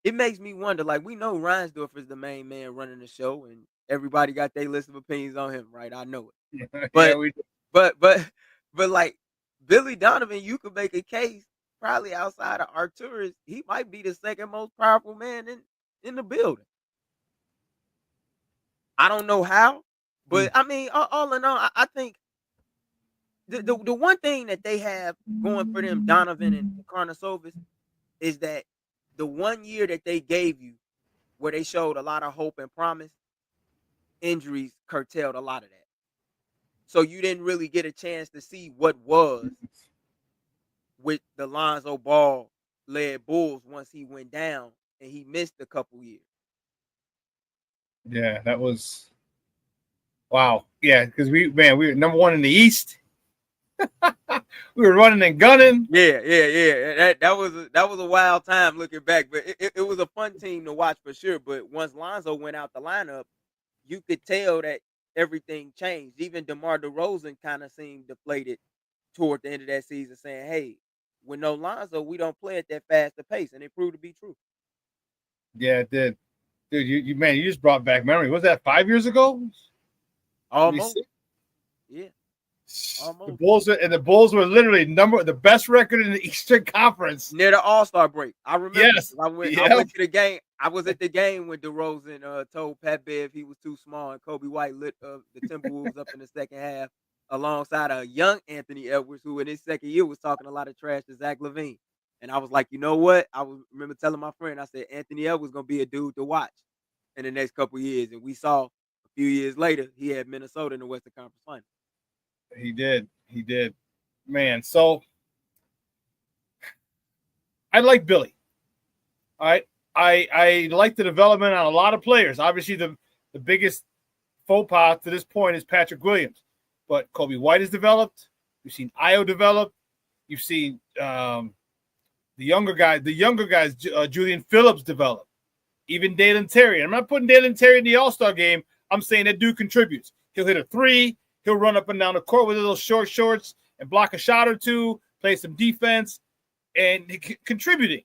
it makes me wonder. Like, we know Reinsdorf is the main man running the show, and everybody got their list of opinions on him, right? I know it. But Yeah, we do. but like Billy Donovan, you could make a case probably outside of Arturas, he might be the second most powerful man in the building. I don't know how, but I mean, all in all, I think the one thing that they have going for them, Donovan and Karnisovas, is that the 1 year that they gave you, where they showed a lot of hope and promise, injuries curtailed a lot of that. So you didn't really get a chance to see what was with the Lonzo Ball led Bulls once he went down and he missed a couple years. Yeah, that was wow. Yeah, because we were number one in the East. We were running and gunning. Yeah. That was a wild time looking back, but it was a fun team to watch for sure. But once Lonzo went out the lineup, you could tell that everything changed. Even DeMar DeRozan kind of seemed deflated toward the end of that season, saying, "Hey, with no Lonzo, we don't play at that fast a pace," and it proved to be true. Yeah, it did. Dude, you just brought back memory. Was that 5 years ago? Almost. Yeah. Almost. The Bulls were literally the best record in the Eastern Conference near the All-Star break. I remember. Yes. I went to the game. I was at the game when DeRozan told Pat Bev he was too small, and Kobe White lit the Timberwolves up in the second half alongside a young Anthony Edwards, who in his second year was talking a lot of trash to Zach LaVine. And I was like, you know what? Remember telling my friend, I said, Anthony Edwards going to be a dude to watch in the next couple of years. And we saw a few years later, he had Minnesota in the Western Conference Finals. He did. Man, so I like Billy. All right. I like the development on a lot of players. Obviously, the biggest faux pas to this point is Patrick Williams. But Kobe White has developed. You've seen Io develop. You've seen the younger guys, Julian Phillips develop. Even Dalen Terry. I'm not putting Dalen Terry in the All-Star game. I'm saying that dude contributes. He'll hit a three. He'll run up and down the court with little short shorts and block a shot or two, play some defense, and contributing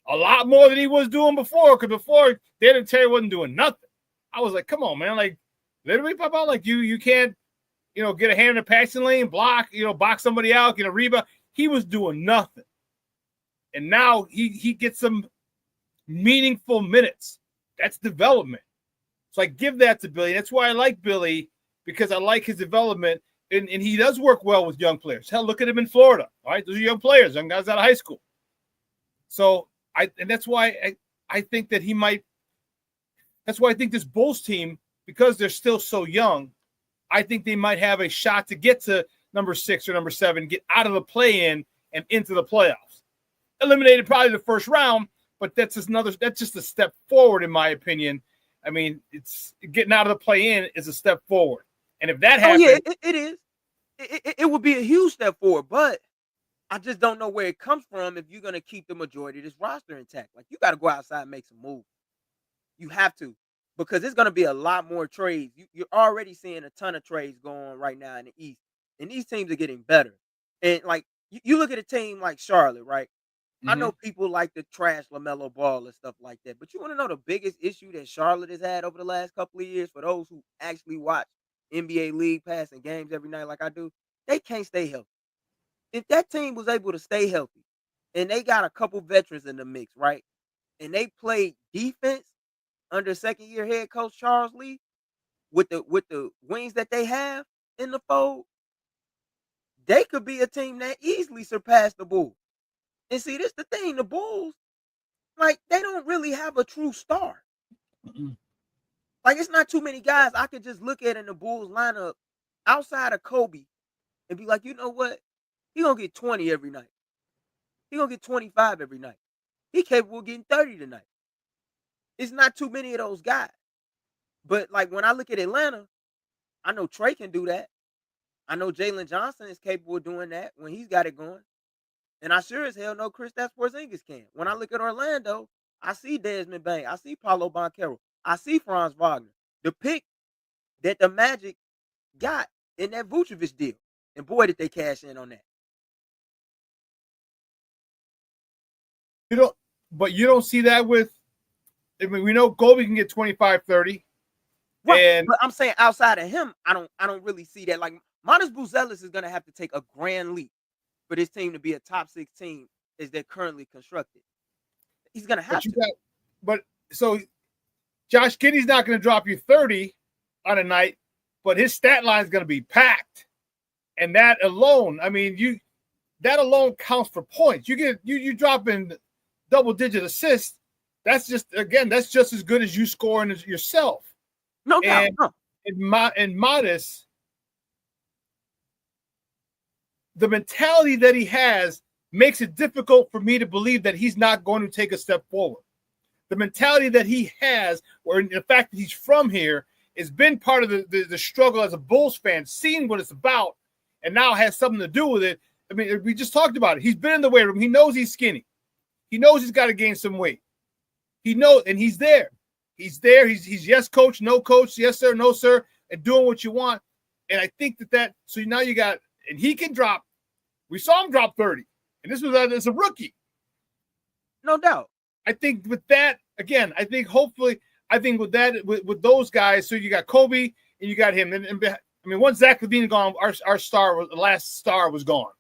a lot more than he was doing before. Because before, Dalen Terry wasn't doing nothing. I was like, come on, man. Like, literally, Papa, like you can't, get a hand in the passing lane, block, box somebody out, get a rebound. He was doing nothing. And now he gets some meaningful minutes. That's development. So I give that to Billy. That's why I like Billy, because I like his development. And he does work well with young players. Hell, look at him in Florida. All right, those are young players, young guys out of high school. So that's why I think that he might. That's why I think this Bulls team, because they're still so young, I think they might have a shot to get to number 6 or number 7, get out of the play-in and into the playoffs. Eliminated probably the first round, but that's just a step forward, in my opinion. I mean, it's getting out of the play-in is a step forward. And if that happens, it is. It would be a huge step forward, but I just don't know where it comes from if you're going to keep the majority of this roster intact. Like, you got to go outside and make some moves. You have to, because there's going to be a lot more trades. You're already seeing a ton of trades going on right now in the East, and these teams are getting better. And, like, you look at a team like Charlotte, right? Mm-hmm. I know people like to trash LaMelo Ball and stuff like that, but you want to know the biggest issue that Charlotte has had over the last couple of years, for those who actually watch NBA League Pass and games every night like I do? They can't stay healthy. If that team was able to stay healthy, and they got a couple veterans in the mix, right, and they played defense under second-year head coach Charles Lee with the wings that they have in the fold, they could be a team that easily surpassed the Bulls. And see, this the thing, the Bulls, like, they don't really have a true star. Mm-hmm. Like, it's not too many guys I could just look at in the Bulls lineup outside of Kobe and be like, you know what? He going to get 20 every night. He going to get 25 every night. He capable of getting 30 tonight. It's not too many of those guys. But, like, when I look at Atlanta, I know Trey can do that. I know Jalen Johnson is capable of doing that when he's got it going. And I sure as hell know Kristaps Porzingis can. When I look at Orlando, I see Desmond Bane. I see Paolo Banchero. I see Franz Wagner. The pick that the Magic got in that Vucevic deal. And boy, did they cash in on that. But you don't see that with, I mean, we know Kobe can get 25, 30. Right. And but I'm saying outside of him, I don't really see that. Like Montes Buzelis is gonna have to take a grand leap for this team to be a top 6 team as they're currently constructed. He's gonna have to. So Josh Giddey's not gonna drop you 30 on a night, but his stat line is gonna be packed. And that alone, I mean, that alone counts for points. You drop in double-digit assists. That's just as good as you scoring as yourself. No doubt. And Modest, the mentality that he has makes it difficult for me to believe that he's not going to take a step forward. The mentality that he has, or the fact that he's from here, has been part of the struggle as a Bulls fan, seeing what it's about, and now has something to do with it. I mean, we just talked about it. He's been in the weight room. He knows he's skinny. He knows he's got to gain some weight. He knows, and he's there. He's there. He's yes, coach, no coach, yes, sir, no, sir, and doing what you want. And I think that so now you got, and he can drop. We saw him drop 30, and this was as a rookie. No doubt. I think with that, again, I think with that, with those guys, so you got Kobe and you got him. And I mean, once Zach LaVine gone, our star, the last star was gone,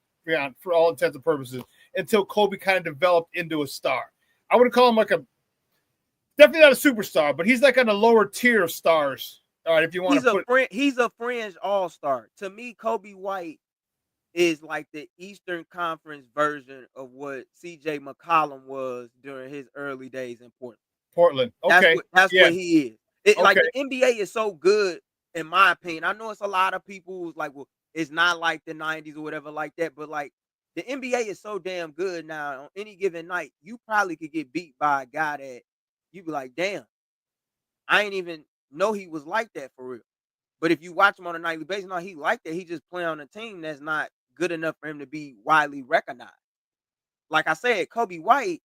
for all intents and purposes, until Kobe kind of developed into a star. I would call him like definitely not a superstar, but he's like on the lower tier of stars. All right, if you want he's a fringe all-star. To me, Kobe White is like the Eastern Conference version of what CJ McCollum was during his early days in Portland. Okay. That's what he is. Like Okay. the NBA is so good, in my opinion. I know it's a lot of people who's like, well, it's not like the 90s or whatever like that, but like the NBA is so damn good now. On any given night, you probably could get beat by a guy that you'd be like, damn, I ain't even know he was like that for real. But if you watch him on a nightly basis, no, he like that. He just play on a team that's not good enough for him to be widely recognized. Like I said, Kobe White,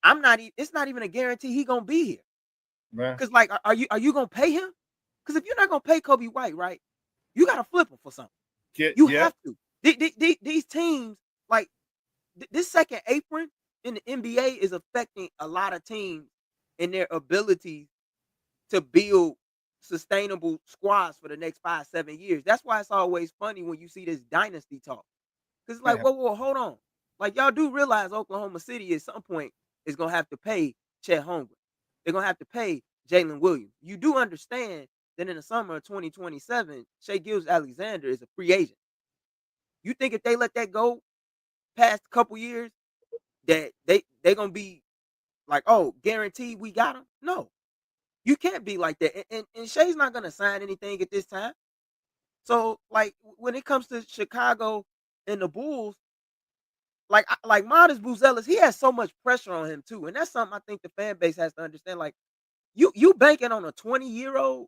it's not even a guarantee he gonna be here. Because like, are you gonna pay him? Because if you're not gonna pay Kobe White, right, you gotta flip him for something. You have to. These teams, like this second apron in the NBA is affecting a lot of teams in their ability to build sustainable squads for the next 5-7 years. That's why it's always funny when you see this dynasty talk. Because it's like, whoa, hold on. Like, y'all do realize Oklahoma City at some point is going to have to pay Chet Holmgren. They're going to have to pay Jalen Williams. You do understand that in the summer of 2027, Shai Gilgeous-Alexander is a free agent. You think if they let that go past a couple years, that they're going to be like, oh, guaranteed we got him? No. You can't be like that. And Shai's not going to sign anything at this time. So, like, when it comes to Chicago and the Bulls, like Montes Buzelis, he has so much pressure on him, too. And that's something I think the fan base has to understand. Like, you banking on a 20-year-old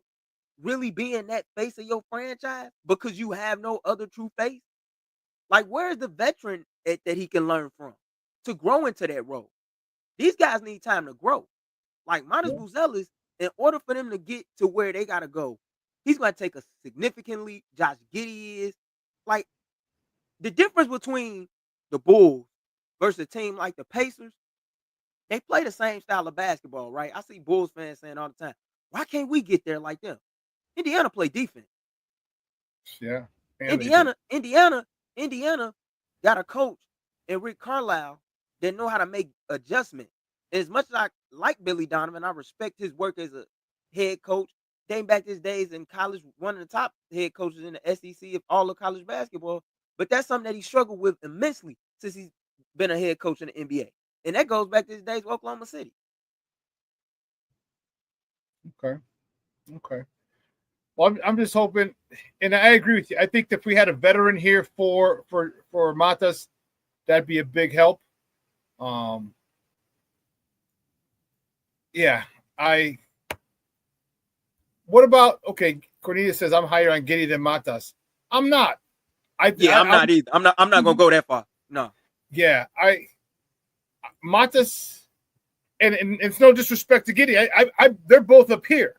really being that face of your franchise because you have no other true face? Like, where's the veteran that he can learn from to grow into that role? These guys need time to grow. Like, Montes Buzelis, in order for them to get to where they got to go, he's going to take a significant leap. Josh Giddey is. Like, the difference between the Bulls versus a team like the Pacers, they play the same style of basketball, right? I see Bulls fans saying all the time, why can't we get there like them? Indiana play defense. Yeah. Indiana got a coach in Rick Carlisle that know how to make adjustments. As much as I like Billy Donovan, I respect his work as a head coach. Dating back to his days in college, one of the top head coaches in the SEC of all of college basketball. But that's something that he struggled with immensely since he's been a head coach in the NBA. And that goes back to his days with Oklahoma City. Okay. Well, I'm just hoping, and I agree with you. I think if we had a veteran here for Matas, that'd be a big help. Yeah, what about, okay, Cornelius says I'm higher on Giddey than Matas. I'm not. I'm not either. I'm not gonna go that far. No. Yeah, Matas, and it's no disrespect to Giddey. They're both up here.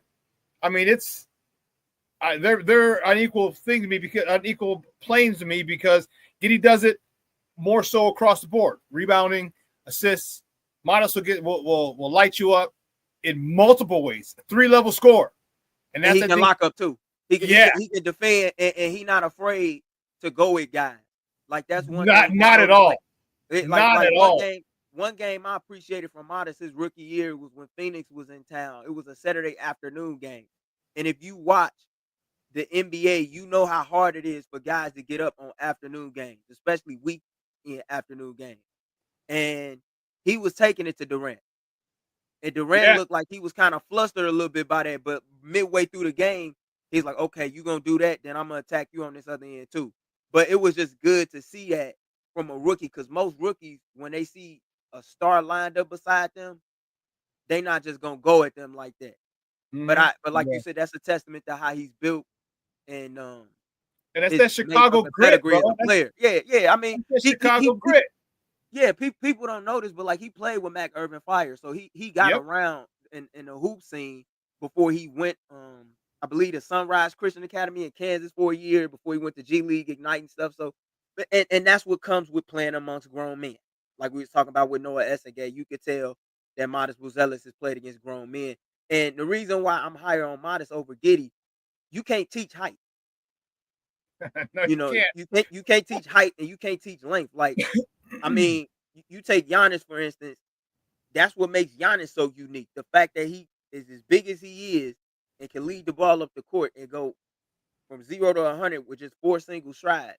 I mean, they're on equal thing to me because on equal planes to me because Giddey does it more so across the board, rebounding, assists. Modest will light you up in multiple ways, 3-level score, and he can lock up too. He can defend, and he's not afraid to go with guys. Like that's one. Not at all. Not at all. One game I appreciated from Modest his rookie year was when Phoenix was in town. It was a Saturday afternoon game, and if you watch the NBA, you know how hard it is for guys to get up on afternoon games, especially weekend afternoon games. And he was taking it to Durant. And Durant looked like he was kind of flustered a little bit by that, but midway through the game, he's like, okay, you're going to do that, then I'm going to attack you on this other end too. But it was just good to see that from a rookie because most rookies, when they see a star lined up beside them, they not just going to go at them like that. Mm-hmm. But like you said, that's a testament to how he's built. And that's that Chicago grit, bro. Player. Yeah. I mean, Chicago grit. Yeah, people don't know this, but like he played with Mac Urban Fire, so he got around in the hoop scene before he went. I believe the Sunrise Christian Academy in Kansas for a year before he went to G League Ignite and stuff. So, and that's what comes with playing amongst grown men. Like we was talking about with Noa Essengue, you could tell that Modest Buzelis has played against grown men. And the reason why I'm higher on Modest over Giddey, you can't teach height. No, you can't teach height and you can't teach length. Like, I mean, you take Giannis, for instance, that's what makes Giannis so unique. The fact that he is as big as he is and can lead the ball up the court and go from 0 to 100 with just 4 single strides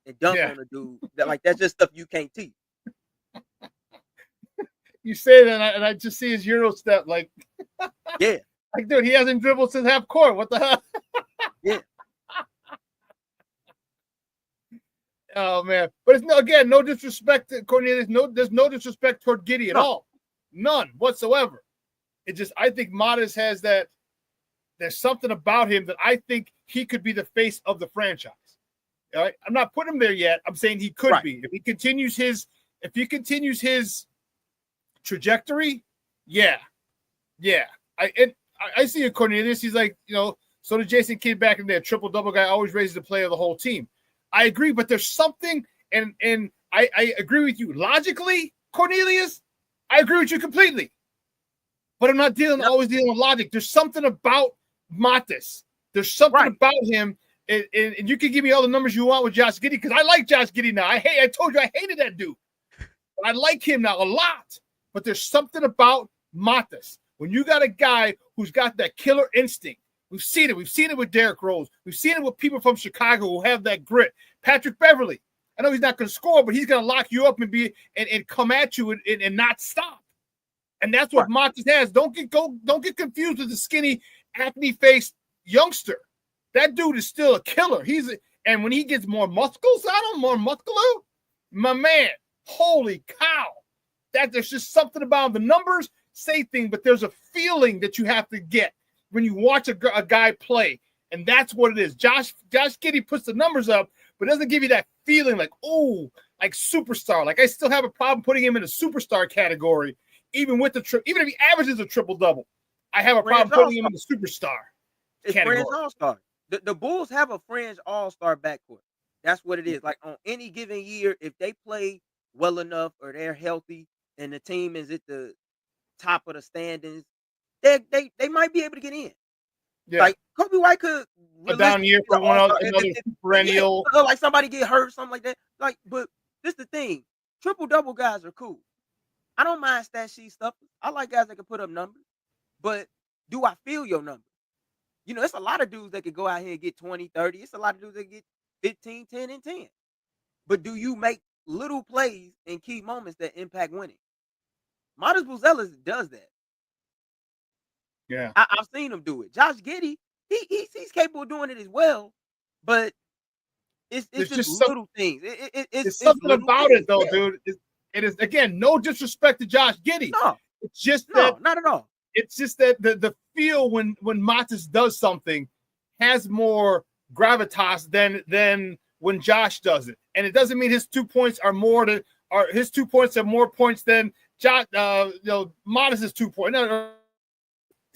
and dunk on a dude. That's just stuff you can't teach. You say that, and I just see his Euro step. Like, yeah. Like, dude, he hasn't dribbled since half court. What the hell? Yeah. Oh, man. But it's no disrespect to Cornelius. There's no disrespect toward Giddey at all. None whatsoever. It just, I think Modest has that. There's something about him that I think he could be the face of the franchise. All right? I'm not putting him there yet. I'm saying he could be. If he continues his trajectory, yeah. I see a Cornelius. He's like, so did Jason Kidd back in there. Triple-double guy, always raises the player of the whole team. I agree, but there's something, and I agree with you. Logically, Cornelius, I agree with you completely. But I'm not always dealing with logic. There's something about Matis. There's something about him, and you can give me all the numbers you want with Josh Giddey, because I like Josh Giddey now. I told you I hated that dude. But I like him now a lot. But there's something about Matis. When you got a guy who's got that killer instinct, we've seen it. We've seen it with Derrick Rose. We've seen it with people from Chicago who have that grit. Patrick Beverly. I know he's not going to score, but he's going to lock you up and come at you and not stop. And that's what Matis has. Don't get confused with the skinny, acne-faced youngster. That dude is still a killer. And when he gets more muscles on him, more muscular, my man, holy cow. There's just something about him. The numbers say things, but there's a feeling that you have to get when you watch a guy play, and that's what it is. Josh Giddey puts the numbers up, but doesn't give you that feeling like, oh, like superstar. Like I still have a problem putting him in a superstar category, even with even if he averages a triple-double. I have a problem putting him in the superstar category. Fringe all-star. The Bulls have a fringe all-star backcourt. That's what it is. Like on any given year, if they play well enough or they're healthy and the team is at the top of the standings, they might be able to get in. Yeah. Like Kobe White could a down year for another perennial. Like somebody get hurt, something like that. Like, but this is the thing. Triple-double guys are cool. I don't mind stat sheet stuff. I like guys that can put up numbers. But do I feel your number? It's a lot of dudes that could go out here and get 20, 30. It's a lot of dudes that get 15, 10, and 10. But do you make little plays in key moments that impact winning? Modest Buzelis does that. Yeah, I've seen him do it. Josh Giddey, he's capable of doing it as well, but it's just little things. It's something about it, though, dude. It is, again, no disrespect to Josh Giddey. No, it's just not at all. It's just that the feel when Matis does something has more gravitas than when Josh does it, and it doesn't mean his 2 points are more than his 2 points are more points than Josh. Matis's 2 points. No,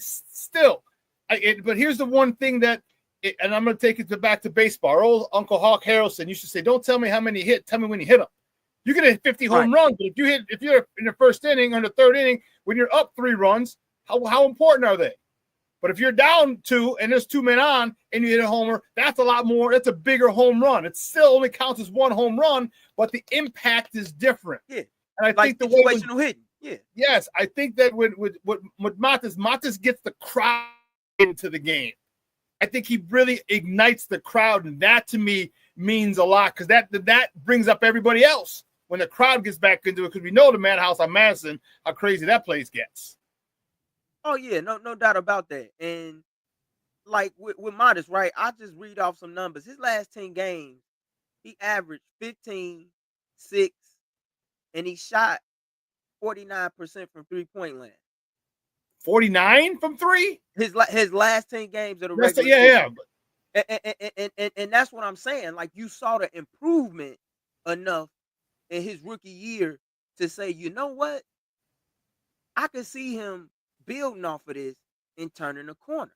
still, but here's the one thing that and I'm going to take it back to baseball. Our old Uncle Hawk Harrelson used to say, "Don't tell me how many hit. Tell me when you hit them." You can hit 50 home runs, but if you're in the first inning or in the third inning when you're up 3 runs, how important are they? But if you're down 2 and there's 2 men on and you hit a homer, that's a lot more. That's a bigger home run. It still only counts as 1 home run, but the impact is different. Yeah, and I like think the situational hitting. Yeah. Yes, I think that with Matas gets the crowd into the game. I think he really ignites the crowd, and that to me means a lot because that brings up everybody else when the crowd gets back into it, because we know the Madhouse on Madison, how crazy that place gets. Oh yeah, no doubt about that. And like with Modest, right? I just read off some numbers. His last 10 games, he averaged 15, 6, and he shot 49% from 3-point land. 49 from 3? His last 10 games of the regular season. Yeah. And that's what I'm saying. Like, you saw the improvement enough in his rookie year to say, you know what? I can see him building off of this and turning the corner.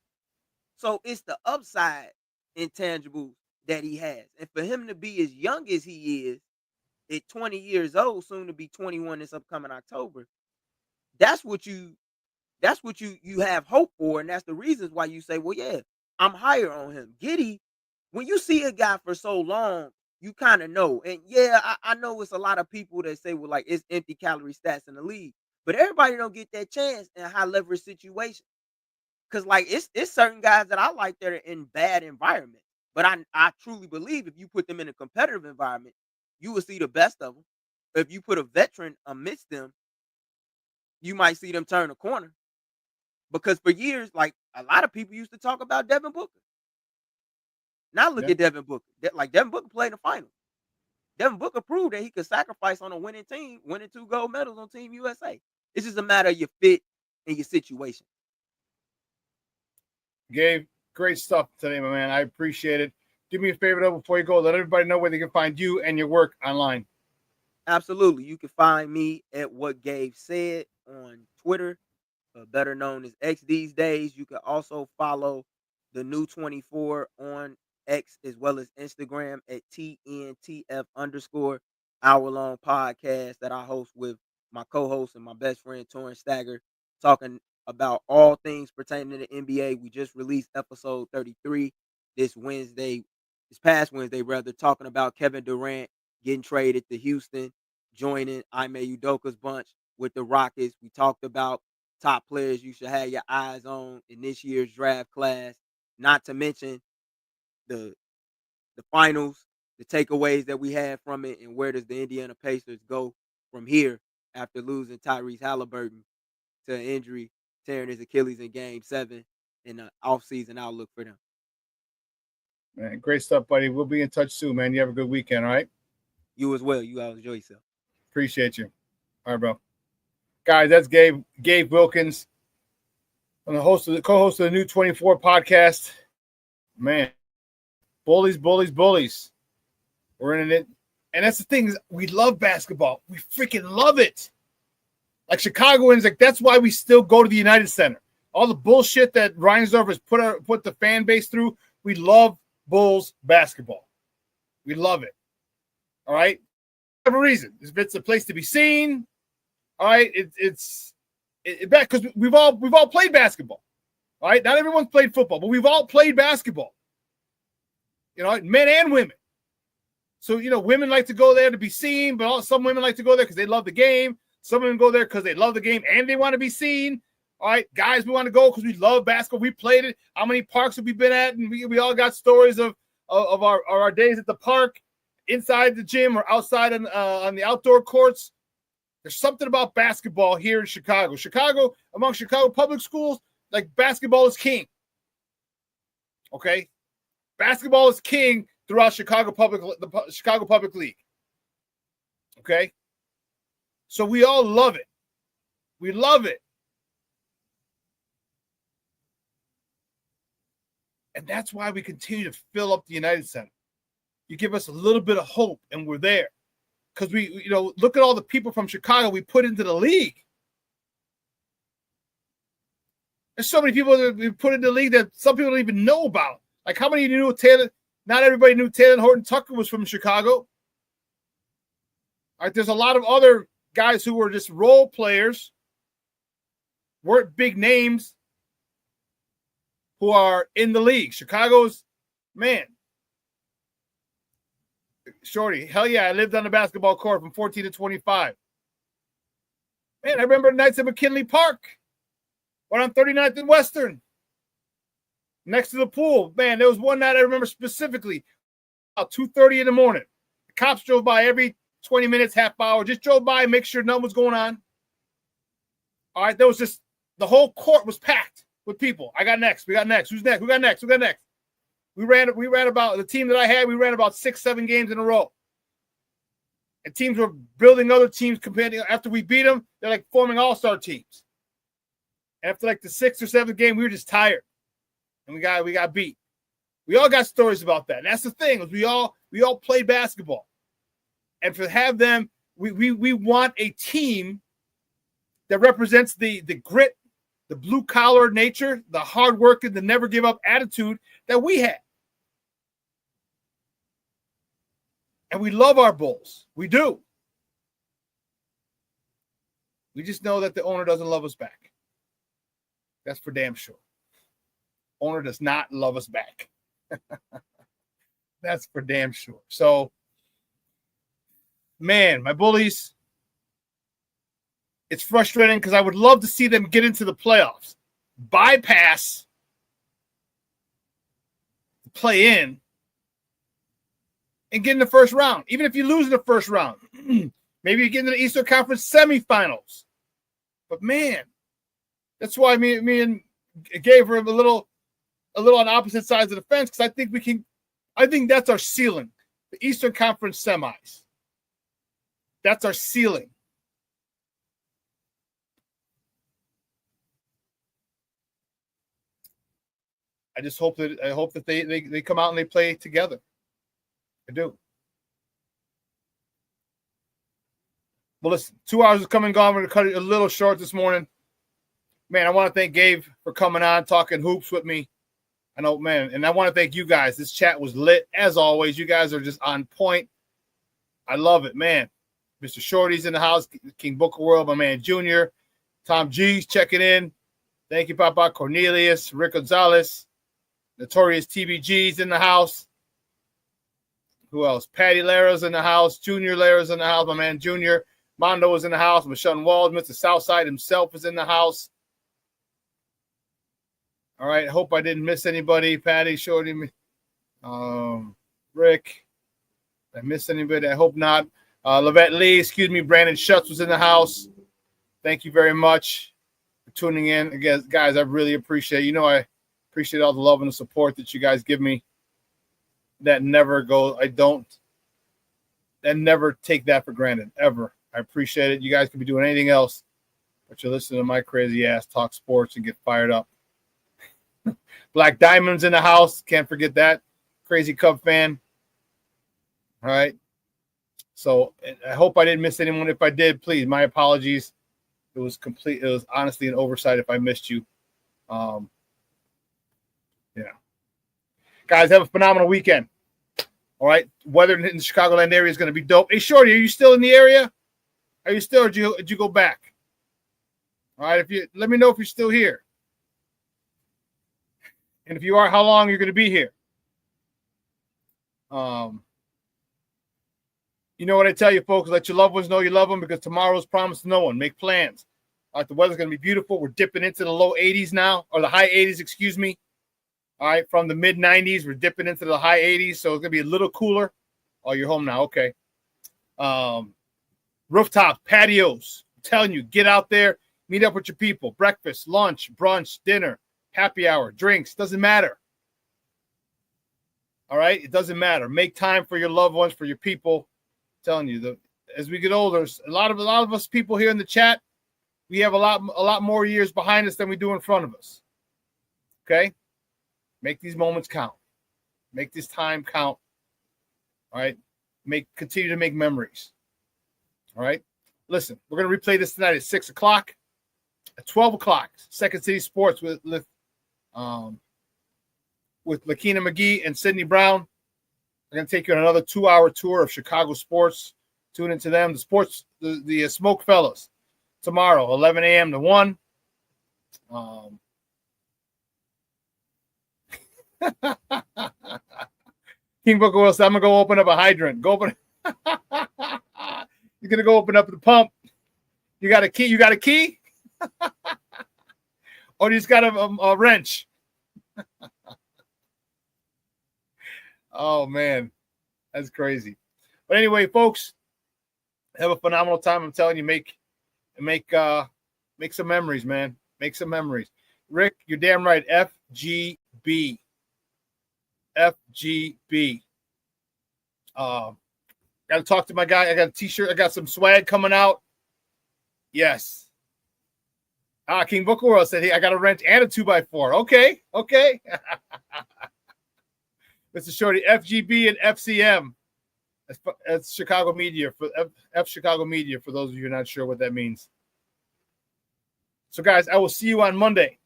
So it's the upside intangibles that he has. And for him to be as young as he is, at 20 years old, soon to be 21 this upcoming October, that's what you have hope for. And that's the reasons why you say, well, yeah, I'm higher on him. Giddey, when you see a guy for so long, you kind of know. And yeah, I know it's a lot of people that say, well, like, it's empty calorie stats in the league. But everybody don't get that chance in a high leverage situation. Because, like, it's certain guys that I like that are in bad environments. But I truly believe if you put them in a competitive environment, you will see the best of them. If you put a veteran amidst them, you might see them turn a corner. Because for years, like, a lot of people used to talk about Devin Booker. Now look at Devin Booker. Like, Devin Booker played in the final. Devin Booker proved that he could sacrifice on a winning team, winning 2 gold medals on Team USA. It's just a matter of your fit and your situation. Gabe, great stuff today, my man. I appreciate it. Do me a favor, though, before you go. Let everybody know where they can find you and your work online. Absolutely. You can find me at What Gabe Said on Twitter, better known as X these days. You can also follow the new 24 on X as well as Instagram at TNTF_, hour-long podcast that I host with my co-host and my best friend, Torrin Stagger, talking about all things pertaining to the NBA. We just released episode 33 this past Wednesday, talking about Kevin Durant getting traded to Houston, joining Ime Udoka's bunch with the Rockets. We talked about top players you should have your eyes on in this year's draft class, not to mention the finals, the takeaways that we had from it, and where does the Indiana Pacers go from here after losing Tyrese Halliburton to an injury, tearing his Achilles in Game 7, and the offseason outlook for them. Man, great stuff, buddy. We'll be in touch soon, man. You have a good weekend, all right? You as well. You all enjoy yourself. Appreciate you. All right, bro. Guys, that's Gabe Wilkins. I'm the co-host of the new 24 podcast. Man, bullies. We're in it. And that's the thing, is we love basketball. We freaking love it. Like Chicagoans, like, that's why we still go to the United Center. All the bullshit that Reinsdorf has put the fan base through, we love Bulls basketball. We love it. All right? For a reason. It's a place to be seen. All right? It's because we've all played basketball. All right? Not everyone's played football, but we've all played basketball. You know, men and women. So, you know, women like to go there to be seen, but some women like to go there because they love the game. Some women go there because they love the game and they want to be seen. All right, guys, we want to go because we love basketball. We played it. How many parks have we been at? And we all got stories of our days at the park, inside the gym or outside on the outdoor courts. There's something about basketball here in Chicago. Among Chicago public schools, like, basketball is king. Okay? Basketball is king throughout the Chicago Public League. Okay? So we all love it. We love it. And that's why we continue to fill up the United Center. You give us a little bit of hope, and we're there. Because we, look at all the people from Chicago we put into the league. There's so many people that we put into the league that some people don't even know about. Like, how many knew Taylor? Not everybody knew Taylor Horton Tucker was from Chicago. All right, there's a lot of other guys who were just role players, weren't big names, who are in the league. Chicago's, man. Shorty, hell yeah, I lived on the basketball court from 14 to 25. Man, I remember the nights at McKinley Park. Went on 39th and Western. Next to the pool. Man, there was one night I remember specifically. About 2:30 in the morning. The cops drove by every 20 minutes, half hour. Just drove by and make sure nothing was going on. All right, there was just, the whole court was packed with people. I got next. We got next. Who's next? We got next. We got next. We ran about, the team that I had, we ran about 6-7 games in a row. And teams were building other teams compared to, after we beat them, they're like forming all-star teams. After like the 6th or 7th game, we were just tired. And we got beat. We all got stories about that. And that's the thing, is we all played basketball. And to have them, we want a team that represents the grit, the blue-collar nature, the hard work, and the never give up attitude that we had. And we love our Bulls. We do. We just know that the owner doesn't love us back. That's for damn sure. Owner does not love us back. That's for damn sure. So, man, my Bullies, it's frustrating because I would love to see them get into the playoffs, bypass the play-in, and get in the first round. Even if you lose in the first round, maybe you get into the Eastern Conference semifinals. But, man, that's why me and Gabe were a little on opposite sides of the fence, because I think that's our ceiling, the Eastern Conference semis. That's our ceiling. I just hope that they come out and they play together. I do. Well, listen, 2 hours is coming and gone. We're going to cut it a little short this morning. Man, I want to thank Gabe for coming on, talking hoops with me. I know, man, and I want to thank you guys. This chat was lit. As always, you guys are just on point. I love it, man. Mr. Shorty's in the house. King Booker World, my man Junior. Tom G's checking in. Thank you, Papa. Cornelius, Rick Gonzalez. Notorious TBG's in the house. Who else? Patty Lara's in the house. Junior Lara's in the house. My man Junior. Mondo is in the house. Michelle Wald, Mr. Southside himself is in the house. All right. I hope I didn't miss anybody. Patty, Shorty, Rick. Did I miss anybody? I hope not. Lavette Lee, excuse me. Brandon Schutz was in the house. Thank you very much for tuning in. Again, guys, I really appreciate it. You know, I appreciate all the love and the support that you guys give me. That never take that for granted, ever. I appreciate it. You guys could be doing anything else, but you're listening to my crazy ass talk sports and get fired up. Black Diamond's in the house. Can't forget that. Crazy Cub fan. All right. So I hope I didn't miss anyone. If I did, please, my apologies. It was honestly an oversight if I missed you. Yeah. Guys, have a phenomenal weekend. All right. Weather in the Chicagoland area is going to be dope. Hey, Shorty, are you still in the area? Are you still, or did you go back? All right. Let me know if you're still here. And if you are, how long you're going to be here. You know what I tell you, folks? Let your loved ones know you love them, because tomorrow's promised to no one. Make plans. All right. The weather's going to be beautiful. We're dipping into the low 80s now, or the high 80s, excuse me. All right, from the mid-90s, we're dipping into the high 80s, so it's going to be a little cooler. Oh, you're home now. Okay. Rooftops, patios. I'm telling you, get out there, meet up with your people. Breakfast, lunch, brunch, dinner, happy hour, drinks. Doesn't matter. All right? It doesn't matter. Make time for your loved ones, for your people. I'm telling you, as we get older, a lot of us people here in the chat, we have a lot more years behind us than we do in front of us. Okay? Make these moments count. Make this time count. All right. Continue to make memories. All right. Listen, we're going to replay this tonight at 6 o'clock. At 12 o'clock, Second City Sports with with Lakina McGee and Sydney Brown. I'm going to take you on another 2-hour tour of Chicago sports. Tune into them. The Smoke Fellas, tomorrow, 11 a.m. to 1. King Booker will say, I'm going to go open up a hydrant. Go open. You're going to go open up the pump. You got a key? You got a key? Or you just got a wrench? Oh, man. That's crazy. But anyway, folks, have a phenomenal time. I'm telling you, make some memories, man. Make some memories. Rick, you're damn right. FGB. FGB. Got to talk to my guy. I got a t-shirt. I got some swag coming out. Yes. King Booker World said, hey, I got a wrench and a 2x4. Okay. Mr. Shorty, FGB and FCM. That's Chicago Media for F Chicago Media, for those of you who are not sure what that means. So, guys, I will see you on Monday.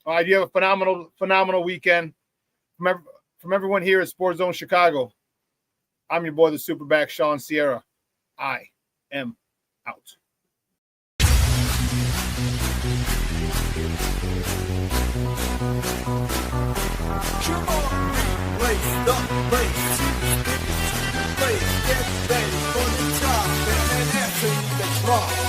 All right, you have a phenomenal weekend. From everyone here at Sports Zone Chicago, I'm your boy, the Superback, Shawn Sierra. I am out. Race the race. Get ready for the top and then after the drop.